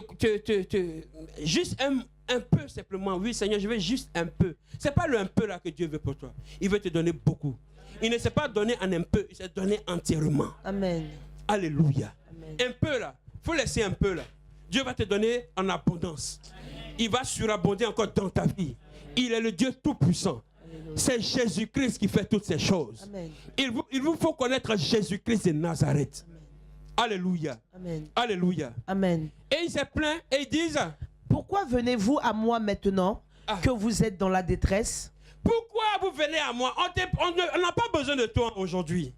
Speaker 1: juste un peu simplement. Oui, Seigneur, je veux juste un peu. Ce n'est pas le un peu là que Dieu veut pour toi. Il veut te donner beaucoup. Il ne s'est pas donné en un peu, il s'est donné entièrement. Amen. Alléluia. Amen. Un peu là, il faut laisser un peu là. Dieu va te donner en abondance. Il va surabonder encore dans ta vie. Il est le Dieu tout-puissant. C'est Jésus-Christ qui fait toutes ces choses. Amen. Il vous faut connaître Jésus-Christ de Nazareth. Amen. Alléluia. Amen. Alléluia. Amen. Et il s'est plaint et ils disent,
Speaker 2: pourquoi venez-vous à moi maintenant que vous êtes dans la détresse?
Speaker 1: Pourquoi vous venez à moi? On n'a pas besoin de toi aujourd'hui.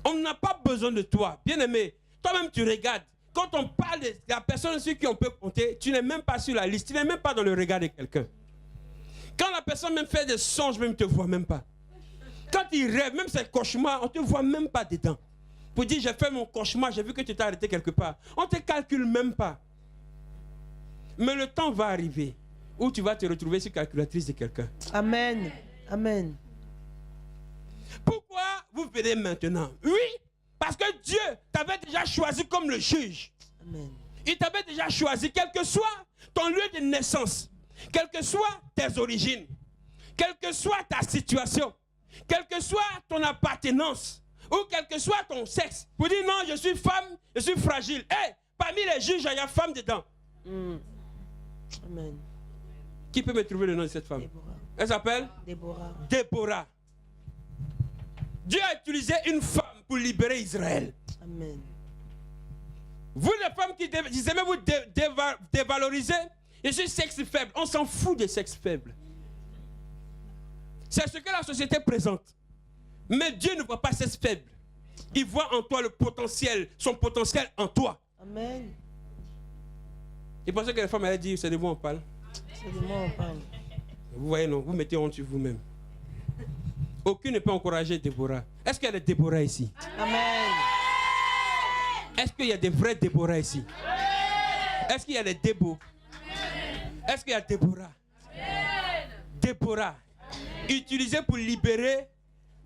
Speaker 1: On n'a pas besoin de toi. Bien-aimé, toi-même tu regardes. Quand on parle de la personne sur qui on peut compter, tu n'es même pas sur la liste. Tu n'es même pas dans le regard de quelqu'un. Quand la personne même fait des songes, même ne te voit même pas. Quand il rêve, même ses cauchemars, on ne te voit même pas dedans. Pour dire, j'ai fait mon cauchemar, j'ai vu que tu t'es arrêté quelque part. On ne te calcule même pas. Mais le temps va arriver où tu vas te retrouver sur calculatrice de quelqu'un. Amen. Amen. Pourquoi vous venez maintenant? Oui, parce que Dieu t'avait déjà choisi comme le juge. Amen. Il t'avait déjà choisi, quel que soit ton lieu de naissance, quelles que soient tes origines, quelle que soit ta situation, quelle que soit ton appartenance, ou quel que soit ton sexe, pour dire non, je suis femme, je suis fragile. Hey, parmi les juges, il y a femme dedans. Amen. Qui peut me trouver le nom de cette femme? Déborah. Elle s'appelle Déborah. Déborah. Dieu a utilisé une femme pour libérer Israël. Amen. Vous les femmes qui aimez vous dévaloriser, je suis sexe faible. On s'en fout des sexes faibles. C'est ce que la société présente. Mais Dieu ne voit pas sexe faible. Il voit en toi le potentiel, son potentiel en toi. Amen. Et pensez que les femmes allaient dire, c'est de moi on parle. C'est de moi on parle. Vous voyez, non, vous mettez honte sur vous-même. Aucune ne peut encourager Déborah. Est-ce qu'il y a des Déborah ici? Amen. Est-ce qu'il y a des vrais Déborah ici? Est-ce qu'il y a des Débo? Est-ce qu'il y a Déborah? Déborah, utilisée pour libérer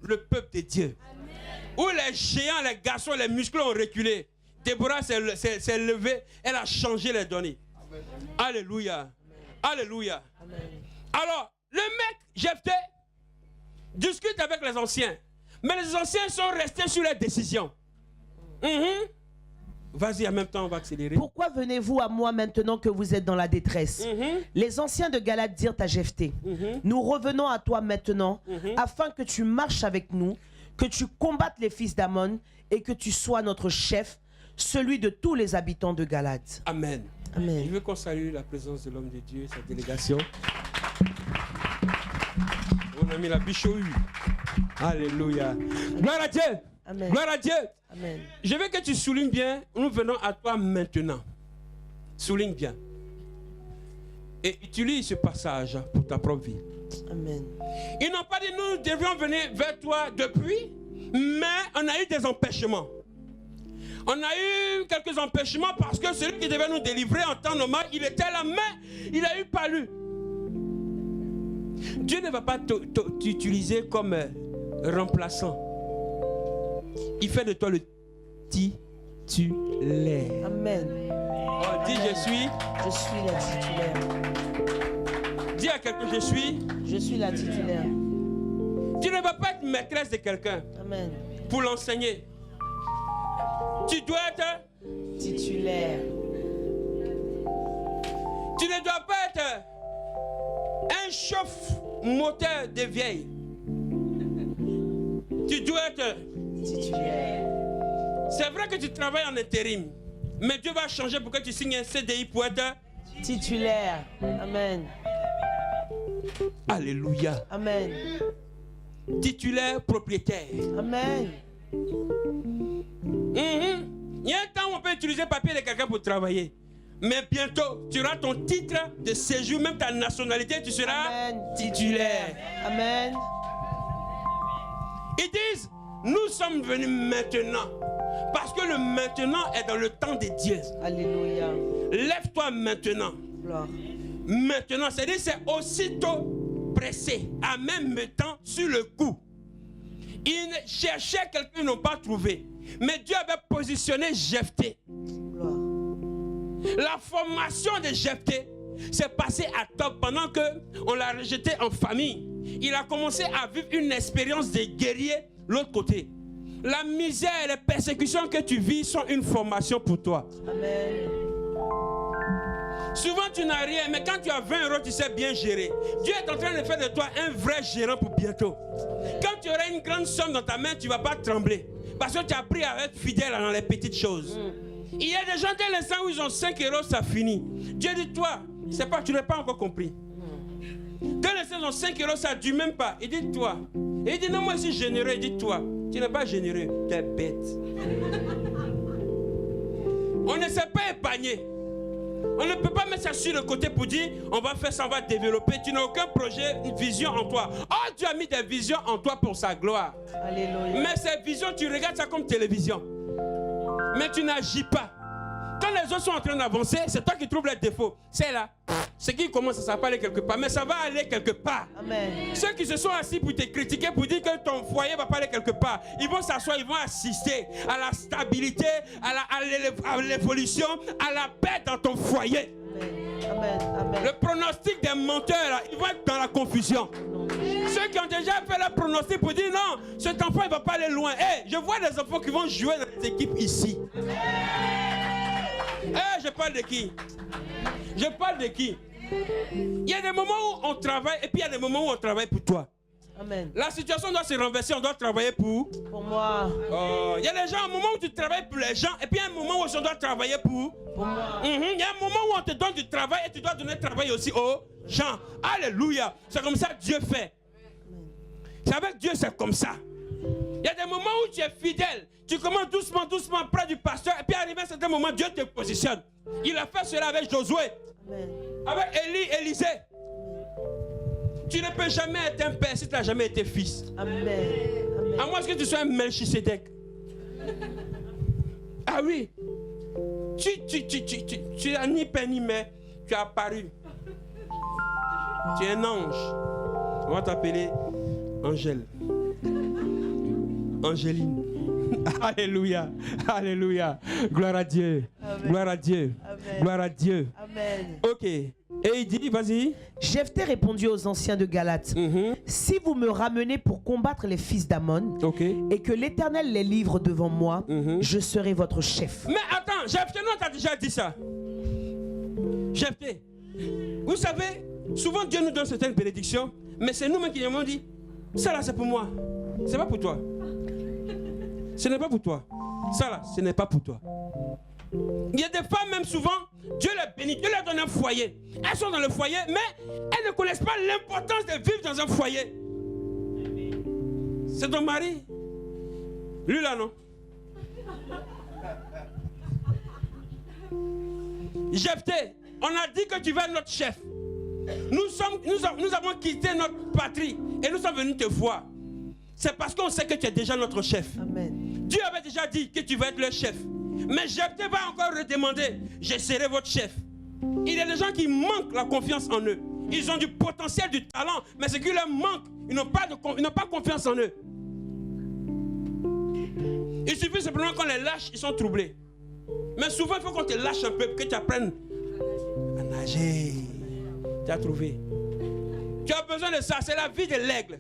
Speaker 1: le peuple de Dieu. Où les géants, les garçons, les muscles ont reculé. Déborah s'est levée, elle a changé les données. Amen. Alléluia. Amen. Alléluia. Amen. Alors, le mec, Jephthé, discute avec les anciens. Mais les anciens sont restés sur leurs décisions. Vas-y, en même temps, on va accélérer.
Speaker 2: Pourquoi venez-vous à moi maintenant que vous êtes dans la détresse? Les anciens de Galade dirent à Jephthé, nous revenons à toi maintenant, afin que tu marches avec nous, que tu combattes les fils d'Ammon et que tu sois notre chef, celui de tous les habitants de Galade.
Speaker 1: Amen. Amen. Je veux qu'on salue la présence de l'homme de Dieu et sa délégation. On a mis la bichouille. Alléluia. Gloire à Dieu. Amen. Gloire à Dieu. Amen. Je veux que tu soulignes bien, nous venons à toi maintenant. Souligne bien. Et utilise ce passage pour ta propre vie.
Speaker 2: Amen.
Speaker 1: Ils n'ont pas dit nous devions venir vers toi depuis, mais on a eu des empêchements. On a eu quelques empêchements parce que celui qui devait nous délivrer en temps normal, il était là, mais il a eu palu. Dieu ne va pas t'utiliser comme remplaçant. Il fait de toi le titulaire.
Speaker 2: Amen.
Speaker 1: Oh, dis
Speaker 2: Amen.
Speaker 1: je suis
Speaker 2: la titulaire.
Speaker 1: Dis à quelqu'un je suis
Speaker 2: la titulaire.
Speaker 1: Tu ne vas pas être maîtresse de quelqu'un.
Speaker 2: Amen.
Speaker 1: Pour l'enseigner. Tu dois être
Speaker 2: titulaire.
Speaker 1: Tu ne dois pas être un chauffe-moteur de vieille. Tu dois être
Speaker 2: titulaire.
Speaker 1: C'est vrai que tu travailles en intérim, mais Dieu va changer pour que tu signes un CDI pour être
Speaker 2: titulaire. Amen.
Speaker 1: Alléluia.
Speaker 2: Amen.
Speaker 1: Titulaire propriétaire.
Speaker 2: Amen.
Speaker 1: Il y a un temps où on peut utiliser le papier de quelqu'un pour travailler. Mais bientôt, tu auras ton titre de séjour, même ta nationalité, tu seras
Speaker 2: Amen.
Speaker 1: titulaire.
Speaker 2: Amen.
Speaker 1: Ils disent, nous sommes venus maintenant. Parce que le maintenant est dans le temps de Dieu.
Speaker 2: Alléluia.
Speaker 1: Lève-toi maintenant.
Speaker 2: Gloire.
Speaker 1: Maintenant, c'est-à-dire c'est aussitôt pressé, en même temps sur le coup. Ils cherchaient quelqu'un qu'ils n'ont pas trouvé. Mais Dieu avait positionné Jephthé.
Speaker 2: Gloire.
Speaker 1: La formation de Jephthé s'est passée à Top pendant qu'on l'a rejeté en famille. Il a commencé à vivre une expérience de guerrier l'autre côté. La misère et les persécutions que tu vis sont une formation pour toi.
Speaker 2: Amen.
Speaker 1: Souvent tu n'as rien, mais quand tu as 20 euros, tu sais bien gérer. Dieu est en train de faire de toi un vrai gérant pour bientôt. Quand tu auras une grande somme dans ta main, tu ne vas pas trembler. Parce que tu as appris à être fidèle dans les petites choses. Il y a des gens dès l'instant où ils ont 5 euros, ça finit. Dieu dit, toi, c'est pas, tu n'as pas encore compris. Dès l'instant où ils ont 5 euros, ça ne dure même pas. Il dit, toi. Et il dit, non, moi je suis généreux. Il dit, toi, tu n'es pas généreux, tu es bête. On ne s'est pas épargné. On ne peut pas mettre ça sur le côté pour dire on va faire ça, on va développer. Tu n'as aucun projet, une vision en toi. Oh, Dieu a mis des visions en toi pour sa gloire.
Speaker 2: Alléluia.
Speaker 1: Mais ces visions, tu regardes ça comme télévision. Mais tu n'agis pas. Quand les autres sont en train d'avancer, c'est toi qui trouves les défauts. C'est là. Ce qui commence, ça va pas aller quelque part. Mais ça va aller quelque part.
Speaker 2: Amen.
Speaker 1: Ceux qui se sont assis pour te critiquer, pour dire que ton foyer ne va pas aller quelque part, ils vont s'asseoir, ils vont assister à la stabilité, à l'évolution, à la paix dans ton foyer.
Speaker 2: Amen. Amen.
Speaker 1: Le pronostic des menteurs, là, ils vont être dans la confusion. Ceux qui ont déjà fait leur pronostic pour dire non, cet enfant il ne va pas aller loin. Hey, je vois des enfants qui vont jouer dans les équipes ici. Hey, je parle de qui? Je parle de qui? Il y a des moments où on travaille et puis il y a des moments où on travaille pour toi.
Speaker 2: Amen.
Speaker 1: La situation doit se renverser, on doit travailler pour
Speaker 2: moi.
Speaker 1: Il y a des gens, un moment où tu travailles pour les gens et puis il y a un moment où on doit travailler pour
Speaker 2: moi.
Speaker 1: Il y a un moment où on te donne du travail et tu dois donner travail aussi aux gens. Alléluia. C'est comme ça que Dieu fait. C'est avec Dieu, c'est comme ça. Il y a des moments où tu es fidèle. Tu commences doucement, doucement près du pasteur et puis arrivé à un certain moment, Dieu te positionne. Il a fait cela avec Josué.
Speaker 2: Amen.
Speaker 1: Avec Élisée. Tu ne peux jamais être un père si tu n'as jamais été fils.
Speaker 2: Amen. Amen.
Speaker 1: À moins que tu sois un Melchisedec. Ah oui. Tu n'as ni père ni mère. Tu as apparu. Tu es un ange. On va t'appeler Angèle. Angéline. Alléluia. Alléluia. Gloire à Dieu.
Speaker 2: Amen.
Speaker 1: Gloire à Dieu.
Speaker 2: Amen.
Speaker 1: Gloire à Dieu.
Speaker 2: Amen.
Speaker 1: Ok. Et il dit, vas-y.
Speaker 2: Jephthé répondit aux anciens de Galate, si vous me ramenez pour combattre les fils d'Ammon, et que l'Éternel les livre devant moi, je serai votre chef.
Speaker 1: Mais attends, Jephthé, non, t'as déjà dit ça. Jephthé, vous savez, souvent Dieu nous donne certaines bénédictions, mais c'est nous-mêmes qui nous dit, ça là c'est pour moi, c'est pas pour toi. Ce n'est pas pour toi. Ça là, ce n'est pas pour toi. Il y a des femmes même souvent, Dieu les bénit, Dieu leur donne un foyer. Elles sont dans le foyer, mais elles ne connaissent pas l'importance de vivre dans un foyer. C'est ton mari. Lui là, non? Jephthé, on a dit que tu vas être notre chef. nous avons quitté notre patrie et nous sommes venus te voir. C'est parce qu'on sait que tu es déjà notre chef.
Speaker 2: Amen.
Speaker 1: Dieu avait déjà dit que tu vas être le chef. Mais Jephthé va encore redemander, je serai votre chef. Il y a des gens qui manquent la confiance en eux. Ils ont du potentiel, du talent, mais ce qui leur manque, ils n'ont pas confiance en eux. Il suffit simplement qu'on les lâche, ils sont troublés. Mais souvent, il faut qu'on te lâche un peu, que tu apprennes à nager. Tu as trouvé. Tu as besoin de ça, c'est la vie de l'aigle.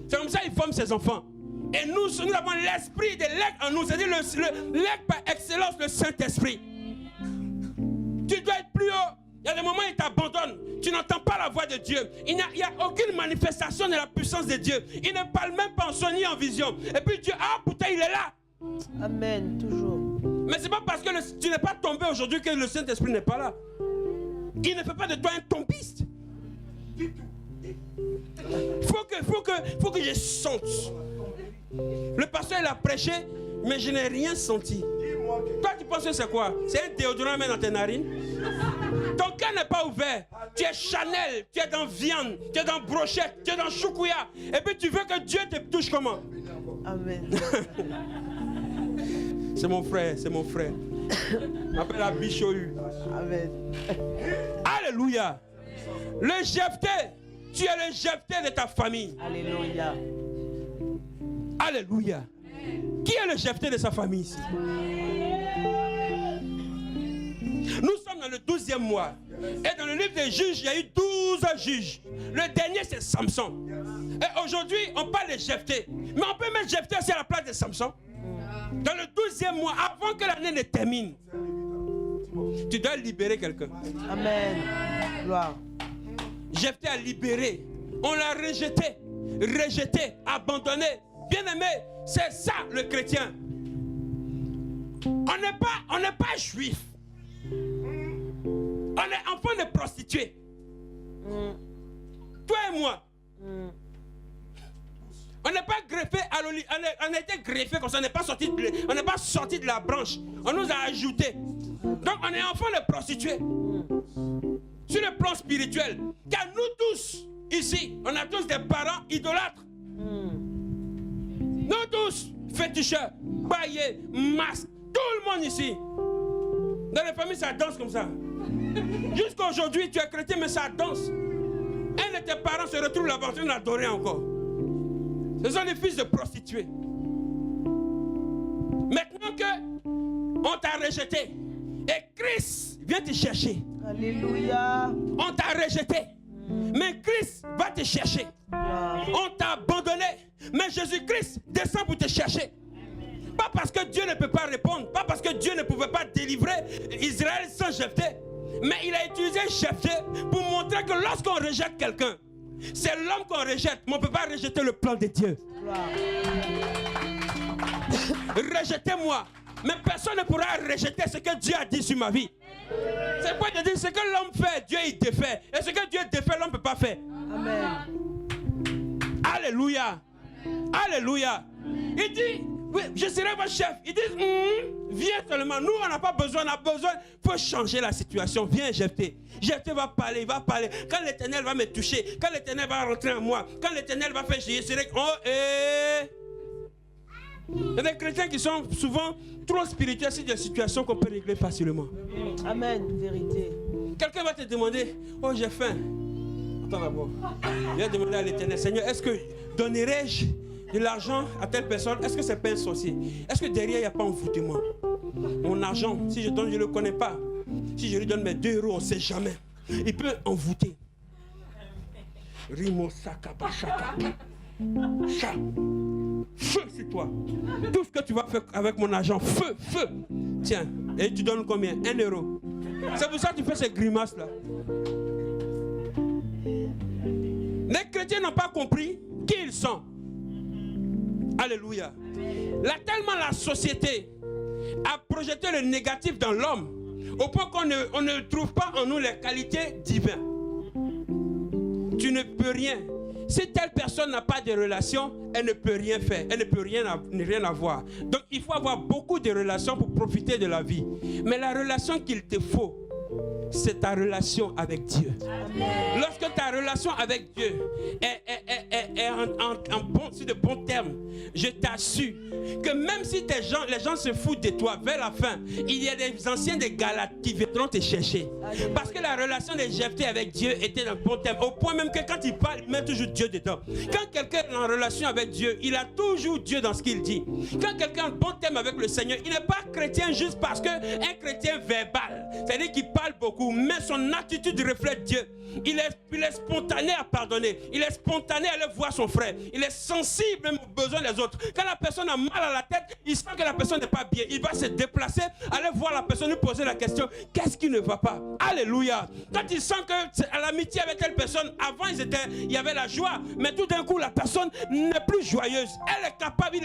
Speaker 1: C'est comme ça qu'il forme ses enfants. Et nous avons l'esprit de l'aigle en nous, c'est-à-dire l'aigle par excellence, le Saint-Esprit. Tu dois être plus haut. Il y a des moments où il t'abandonne. Tu n'entends pas la voix de Dieu. Il n'y a aucune manifestation de la puissance de Dieu. Il ne parle même pas en son ni en vision. Et puis Dieu, putain, il est là.
Speaker 2: Amen, toujours. Mais
Speaker 1: c'est pas parce que tu n'es pas tombé aujourd'hui que le Saint-Esprit n'est pas là. Il ne fait pas de toi un tombiste. Il faut que je sente. Le pasteur, il a prêché, mais je n'ai rien senti. Toi, tu penses que c'est quoi? C'est un déodorant même dans tes narines? Ton cœur n'est pas ouvert. Tu es Chanel, tu es dans viande, tu es dans brochette, tu es dans choukouya. Et puis tu veux que Dieu te touche comment?
Speaker 2: Amen.
Speaker 1: C'est mon frère, c'est mon frère. On appelle la Bichoyu.
Speaker 2: Amen.
Speaker 1: Alléluia. Le Jephthé, tu es le Jephthé de ta famille.
Speaker 2: Alléluia.
Speaker 1: Alléluia. Qui est le Jephthé de sa famille ici? Nous sommes dans le 12e mois. Et dans le livre des juges, il y a eu 12 juges. Le dernier, c'est Samson. Et aujourd'hui, on parle de Jephthé. Mais on peut mettre Jephthé aussi à la place de Samson. Dans le 12e mois, avant que l'année ne termine, tu dois libérer quelqu'un.
Speaker 2: Amen. Gloire.
Speaker 1: Jephthé a libéré. On l'a rejeté, abandonné. Bien-aimé, c'est ça le chrétien. On n'est pas juif. On est enfant de prostituée. Toi et moi. On n'est pas greffé à l'olive. On a été greffé comme ça. On n'est pas sorti de la branche. On nous a ajouté. Donc on est enfant de prostituée. Sur le plan spirituel. Car nous tous, ici, on a tous des parents idolâtres. Nous tous, féticheurs, baillés, masques, tout le monde ici. Dans les familles, ça danse comme ça. Jusqu'à aujourd'hui, tu es chrétien, mais ça danse. Un de tes parents se retrouve là-bas en train d'adorer encore. Ce sont des fils de prostituées. Maintenant que on t'a rejeté et Christ vient te chercher.
Speaker 2: Alléluia.
Speaker 1: On t'a rejeté, mais Christ va te chercher. On t'a abandonné, mais Jésus-Christ descend pour te chercher. Pas parce que Dieu ne peut pas répondre, pas parce que Dieu ne pouvait pas délivrer Israël sans Jephthé, mais il a utilisé Jephthé pour montrer que lorsqu'on rejette quelqu'un, c'est l'homme qu'on rejette, mais on ne peut pas rejeter le plan de Dieu. Rejetez-moi, mais personne ne pourra rejeter ce que Dieu a dit sur ma vie. C'est quoi de dire ce que l'homme fait, Dieu il défait. Et ce que Dieu défait, l'homme ne peut pas faire.
Speaker 2: Amen.
Speaker 1: Alléluia. Alléluia. Il dit, oui, je serai votre chef. Il dit, viens seulement. Nous, on n'a pas besoin, on a besoin. Il faut changer la situation. Viens, Jephthé. Jephthé va parler, il va parler. Quand l'Éternel va me toucher, quand l'Éternel va rentrer en moi, quand l'Éternel va faire, je serai... Il y a des chrétiens qui sont souvent trop spirituels sur des situations qu'on peut régler facilement.
Speaker 2: Amen, vérité.
Speaker 1: Quelqu'un va te demander, oh j'ai faim. Attends d'abord. Viens demander à l'Éternel, Seigneur, est-ce que donnerai-je de l'argent à telle personne? Est-ce que c'est pas un sorcier? Est-ce que derrière il n'y a pas un envoûtement? Mon argent, si je donne, je ne le connais pas. Si je lui donne mes 2 euros, on ne sait jamais. Il peut envoûter. Rimo Sakaba Shaka. Feu sur toi. Tout ce que tu vas faire avec mon argent, feu. Tiens, et tu donnes combien? 1 euro. C'est pour ça que tu fais ces grimaces là. Les chrétiens n'ont pas compris qui ils sont. Alléluia. Là, tellement la société a projeté le négatif dans l'homme, au point qu'on ne trouve pas en nous les qualités divines. Tu ne peux rien. Si telle personne n'a pas de relation, elle ne peut rien faire. Elle ne peut rien avoir. Donc il faut avoir beaucoup de relations pour profiter de la vie. Mais la relation qu'il te faut, c'est ta relation avec Dieu. Amen. Lorsque ta relation avec Dieu est sur de bons termes, je t'assure que même si les gens se foutent de toi vers la fin, il y a des anciens des Galates qui viendront te chercher. Parce que la relation de Jephthé avec Dieu était d'un bon terme. Au point même que quand il parle, il met toujours Dieu dedans. Quand quelqu'un est en relation avec Dieu, il a toujours Dieu dans ce qu'il dit. Quand quelqu'un a un bon terme avec le Seigneur, il n'est pas chrétien juste parce qu'un chrétien verbal, c'est-à-dire qu'il parle beaucoup, mais son attitude reflète Dieu. Il est spontané à pardonner. Il est spontané à aller voir son frère. Il est sensible aux besoins des autres. Quand la personne a mal à la tête, il sent que la personne n'est pas bien. Il va se déplacer, aller voir la personne, lui poser la question, qu'est-ce qui ne va pas? Alléluia. Quand il sent que à l'amitié avec telle personne, avant il y avait la joie, mais tout d'un coup la personne n'est plus joyeuse. Il est capable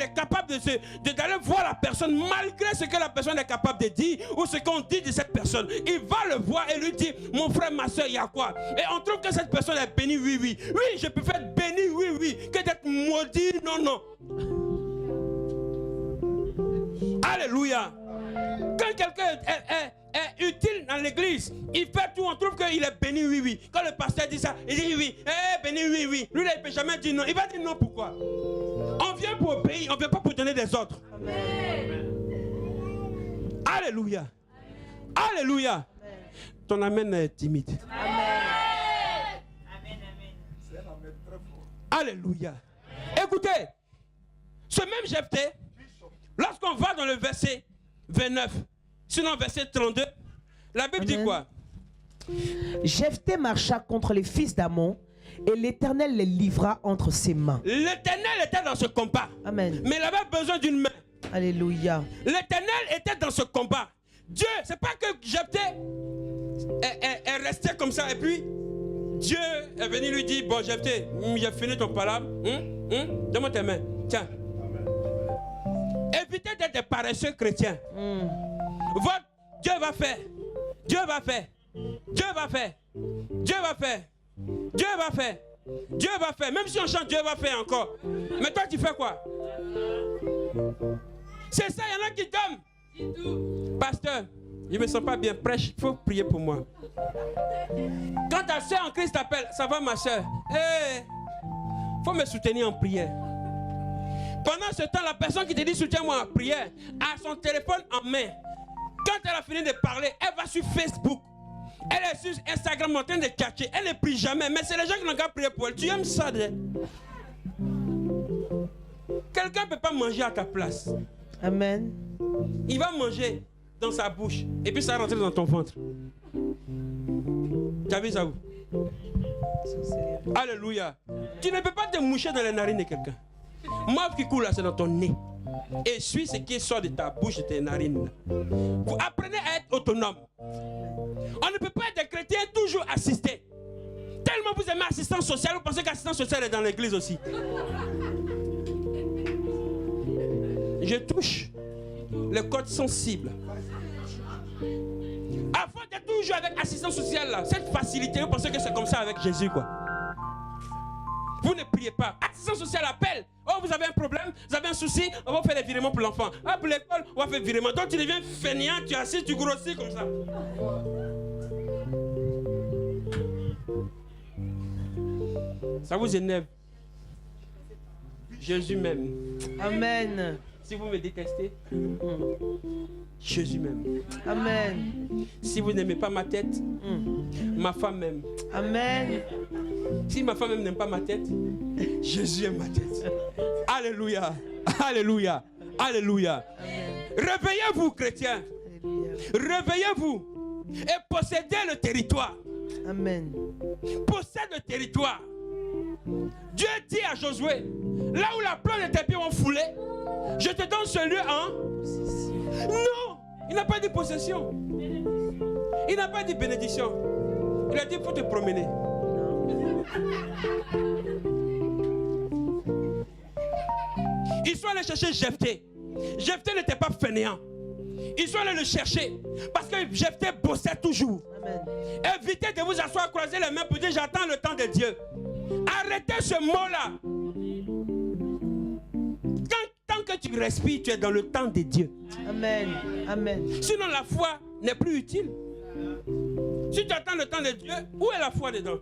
Speaker 1: d'aller voir la personne malgré ce que la personne est capable de dire ou ce qu'on dit de cette personne. Il va le voir et lui dit, mon frère, ma soeur, il y a quoi? Et on trouve que cette personne est bénie, oui, oui. Oui, je peux faire béni, oui, oui. Que d'être maudit, non, non. Alléluia. Quand quelqu'un est utile dans l'église, il fait tout, on trouve qu'il est béni, oui, oui. Quand le pasteur dit ça, il dit oui, béni, oui, oui. Lui, là, il ne peut jamais dire non. Il va dire non, pourquoi? On vient pour obéir, on ne vient pas pour donner des ordres. Amen. Alléluia. Alléluia. Amen. Ton amen est timide. Amen. Alléluia. Écoutez, ce même Jephthé, lorsqu'on va dans le verset 29, sinon verset 32, la Bible dit quoi?
Speaker 2: Jephthé marcha contre les fils d'Ammon et l'Éternel les livra entre ses mains.
Speaker 1: L'Éternel était dans ce combat.
Speaker 2: Amen.
Speaker 1: Mais il avait besoin d'une main.
Speaker 2: Alléluia.
Speaker 1: L'Éternel était dans ce combat. Dieu, c'est pas que Jephthé est resté comme ça et puis Dieu est venu lui dire, bon Jephthé, j'ai fini ton palabre, donne-moi tes mains, tiens. Évitez d'être des paresseux chrétiens. Votre Dieu va faire, Dieu va faire, Dieu va faire, Dieu va faire, Dieu va faire, Dieu va faire. Même si on chante, Dieu va faire encore. Mais toi tu fais quoi? C'est ça, il y en a qui dorment. Pasteur, je ne me sens pas bien, prêche, il faut prier pour moi. Quand ta soeur en Christ t'appelle, ça va ma soeur? Faut me soutenir en prière. Pendant ce temps, la personne qui te dit soutiens-moi en prière a son téléphone en main. Quand elle a fini de parler, elle va sur Facebook. Elle est sur Instagram en train de catcher. Elle ne prie jamais, mais c'est les gens qui n'ont qu'à prier pour elle. Tu aimes ça? Quelqu'un ne peut pas manger à ta place.
Speaker 2: Amen.
Speaker 1: Il va manger dans sa bouche et puis ça va rentrer dans ton ventre. Tu as vu ça où? Alléluia. Tu ne peux pas te moucher dans les narines de quelqu'un. Moi qui coule là, c'est dans ton nez. Et suis ce qui sort de ta bouche et tes narines. Vous apprenez à être autonome. On ne peut pas être des chrétiens toujours assistés. Tellement vous aimez assistance sociale, vous pensez qu'assistance sociale est dans l'église aussi. Je touche le code sensible. Avant d'être toujours avec assistance sociale là, cette facilité, vous pensez que c'est comme ça avec Jésus quoi. Vous ne priez pas. Assistance sociale appelle. Oh, vous avez un problème, vous avez un souci, on va faire des virements pour l'enfant. Ah, pour l'école, on va faire des virements. Donc tu deviens fainéant, tu es assis, tu grossis comme ça. Ça vous énerve. Jésus m'aime.
Speaker 2: Amen.
Speaker 1: Si vous me détestez, Jésus m'aime.
Speaker 2: Amen.
Speaker 1: Si vous n'aimez pas ma tête, ma femme m'aime.
Speaker 2: Amen.
Speaker 1: Si ma femme n'aime pas ma tête, Jésus aime ma tête. Alléluia. Alléluia. Alléluia. Réveillez-vous, chrétiens. Réveillez-vous et possédez le territoire.
Speaker 2: Amen.
Speaker 1: Possède le territoire. Dieu dit à Josué, là où la plante de tes pieds ont foulé, je te donne ce lieu en... Non, il n'a pas dit possession. Il n'a pas dit bénédiction. Il a dit, il faut te promener. Ils sont allés chercher Jephthé. Jephthé n'était pas fainéant. Ils sont allés le chercher parce que Jephthé bossait toujours. Amen. Évitez de vous asseoir, croiser les mains pour dire j'attends le temps de Dieu. Arrêtez ce mot-là. Tant que tu respires, tu es dans le temps de Dieu.
Speaker 2: Amen. Amen.
Speaker 1: Sinon la foi n'est plus utile. Si tu attends le temps de Dieu, où est la foi dedans?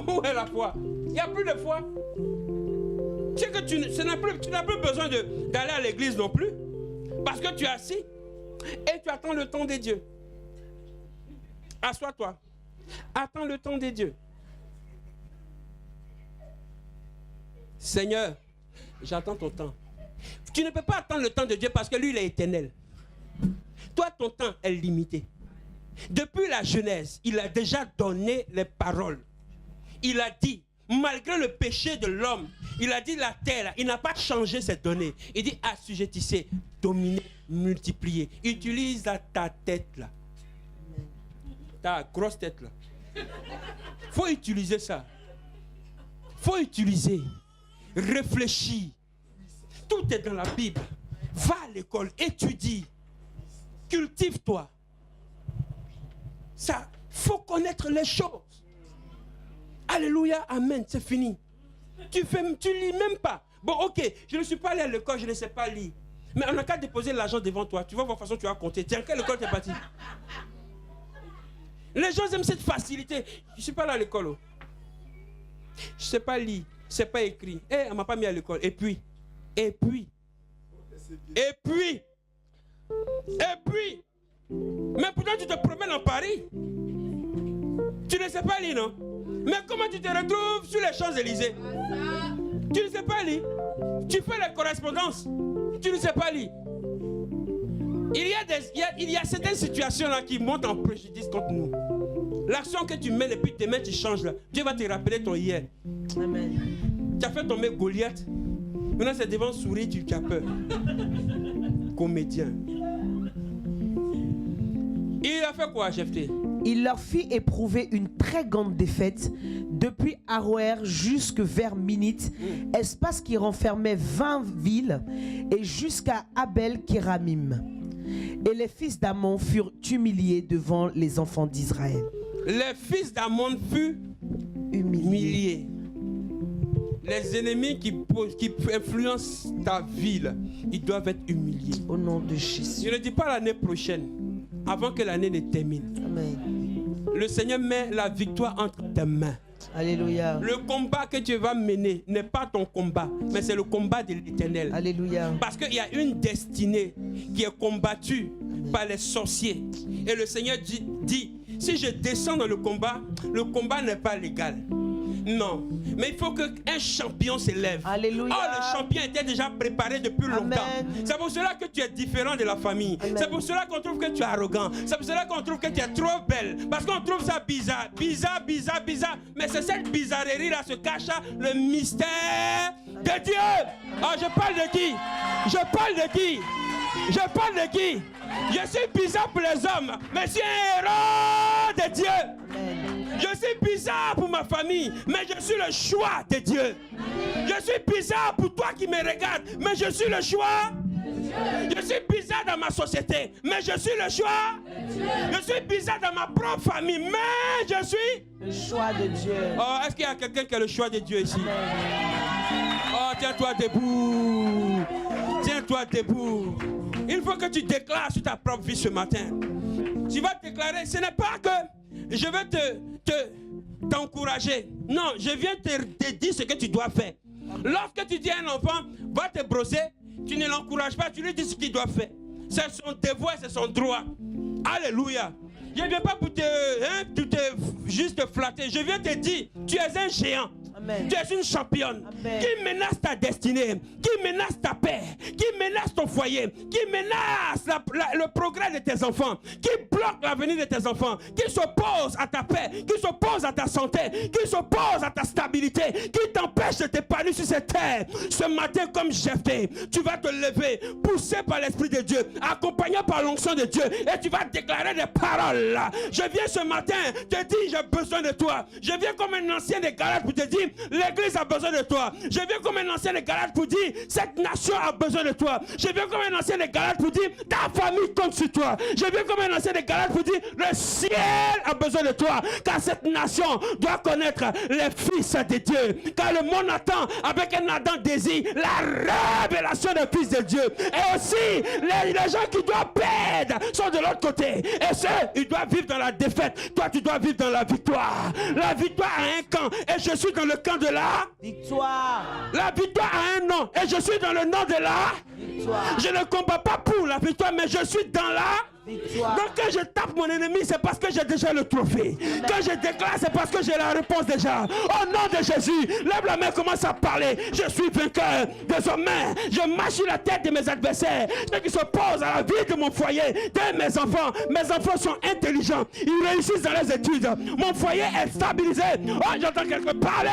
Speaker 1: Où est la foi? Il n'y a plus de foi. C'est que tu n'as plus besoin d'aller à l'église non plus. Parce que tu es assis et tu attends le temps de Dieu. Assois-toi. Attends le temps de Dieu. Seigneur, j'attends ton temps. Tu ne peux pas attendre le temps de Dieu parce que lui, il est éternel. Toi, ton temps est limité. Depuis la Genèse, il a déjà donné les paroles. Il a dit, malgré le péché de l'homme, il a dit la terre, il n'a pas changé ses données. Il dit assujettissez, dominez, multipliez. Utilise ta tête là. Ta grosse tête là. Faut utiliser ça. Faut utiliser. Réfléchis. Tout est dans la Bible. Va à l'école, étudie. Cultive-toi. Ça, faut connaître les choses. Alléluia, amen, c'est fini. Tu lis même pas. Bon, ok, je ne suis pas allé à l'école, je ne sais pas lire. Mais on n'a qu'à déposer l'argent devant toi. Tu vas voir de toute façon, tu vas compter. Tiens, quelle école t'es parti? Les gens aiment cette facilité. Je ne suis pas allé à l'école. Oh. Je ne sais pas lire, je ne sais pas écrire. Elle ne m'a pas mis à l'école. Et puis. Mais pourtant, tu te promènes en Paris. Tu ne sais pas lire, non? Mais comment tu te retrouves sur les Champs-Élysées? Tu ne sais pas lire. Tu fais les correspondances. Tu ne sais pas lire. Il y a certaines situations là qui montent en préjudice contre nous. L'action que tu mènes et puis demain tu changes là. Dieu va te rappeler ton hier. Amen. Tu as fait tomber Goliath. Maintenant c'est devant souris, tu as peur. Comédien. Il a fait quoi, Jephthé?
Speaker 2: Il leur fit éprouver une très grande défaite depuis Aroër jusque vers Minite, espace qui renfermait 20 villes, et jusqu'à Abel-Kéramim. Et les fils d'Ammon furent humiliés devant les enfants d'Israël.
Speaker 1: Les fils d'Ammon furent humiliés. Les ennemis qui influencent ta ville, ils doivent être humiliés.
Speaker 2: Au nom de Jésus.
Speaker 1: Je ne dis pas l'année prochaine, avant que l'année ne termine.
Speaker 2: Amen.
Speaker 1: Le Seigneur met la victoire entre tes mains.
Speaker 2: Alléluia.
Speaker 1: Le combat que tu vas mener n'est pas ton combat, mais c'est le combat de l'Éternel.
Speaker 2: Alléluia.
Speaker 1: Parce qu'il y a une destinée qui est combattue par les sorciers. Et le Seigneur dit, si je descends dans le combat n'est pas légal. Non, mais il faut qu'un champion s'élève.
Speaker 2: Alléluia.
Speaker 1: Oh, le champion était déjà préparé depuis longtemps. C'est pour cela que tu es différent de la famille. C'est pour cela qu'on trouve que tu es arrogant. C'est pour cela qu'on trouve que tu es trop belle. Parce qu'on trouve ça bizarre. Bizarre. Mais c'est cette bizarrerie là se cache le mystère de Dieu. Oh, je parle de qui? Je suis bizarre pour les hommes, mais je suis un héros de Dieu. Amen. Je suis bizarre pour ma famille, mais je suis le choix de Dieu. Je suis bizarre pour toi qui me regardes, mais je suis le choix. Je suis bizarre dans ma société, mais je suis le choix. Je suis bizarre dans ma propre famille, mais je suis
Speaker 2: le choix de Dieu.
Speaker 1: Oh, est-ce qu'il y a quelqu'un qui est le choix de Dieu ici? Oh, tiens-toi debout. Tiens-toi debout. Il faut que tu déclares sur ta propre vie ce matin. Tu vas déclarer, ce n'est pas que je vais t'encourager. Non, je viens te dire ce que tu dois faire. Lorsque tu dis à un enfant, va te brosser, tu ne l'encourages pas, tu lui dis ce qu'il doit faire. C'est son devoir, c'est son droit. Alléluia. Je ne viens pas pour juste te flatter. Je viens te dire, tu es un géant. Amen. Tu es une championne. Amen. Qui menace ta destinée, qui menace ta paix, qui menace ton foyer, qui menace le progrès de tes enfants, qui bloque l'avenir de tes enfants, qui s'oppose à ta paix, qui s'oppose à ta santé, qui s'oppose à ta stabilité, qui t'empêche de t'épanouir sur cette terre. Ce matin, comme Jephthé, tu vas te lever, poussé par l'Esprit de Dieu, accompagné par l'onction de Dieu, et tu vas déclarer des paroles. Je viens ce matin te dire, j'ai besoin de toi. Je viens comme un ancien des Galates pour te dire, l'église a besoin de toi. Je viens comme un ancien de Galate pour dire, cette nation a besoin de toi. Je viens comme un ancien de Galate pour dire, ta famille compte sur toi. Je viens comme un ancien de Galate pour dire, le ciel a besoin de toi. Car cette nation doit connaître les fils de Dieu. Car le monde attend avec un ardent désir la révélation des fils de Dieu. Et aussi, les gens qui doivent perdre sont de l'autre côté. Et ceux, ils doivent vivre dans la défaite. Toi, tu dois vivre dans la victoire. La victoire a un camp. Et je suis dans le camp de la
Speaker 2: victoire.
Speaker 1: La victoire a un nom. Et je suis dans le nom de la victoire. Je ne combats pas pour la victoire, mais je suis dans la victoire. Donc quand je tape mon ennemi, c'est parce que j'ai déjà le trophée. Amen. Quand je déclare, c'est parce que j'ai la réponse déjà. Au nom de Jésus, lève la main, commence à parler. Je suis vainqueur. Désormais, je marche sur la tête de mes adversaires. Ceux qui s'opposent à la vie de mon foyer, de mes enfants sont intelligents. Ils réussissent dans les études. Mon foyer est stabilisé. Oh, j'entends quelqu'un parler.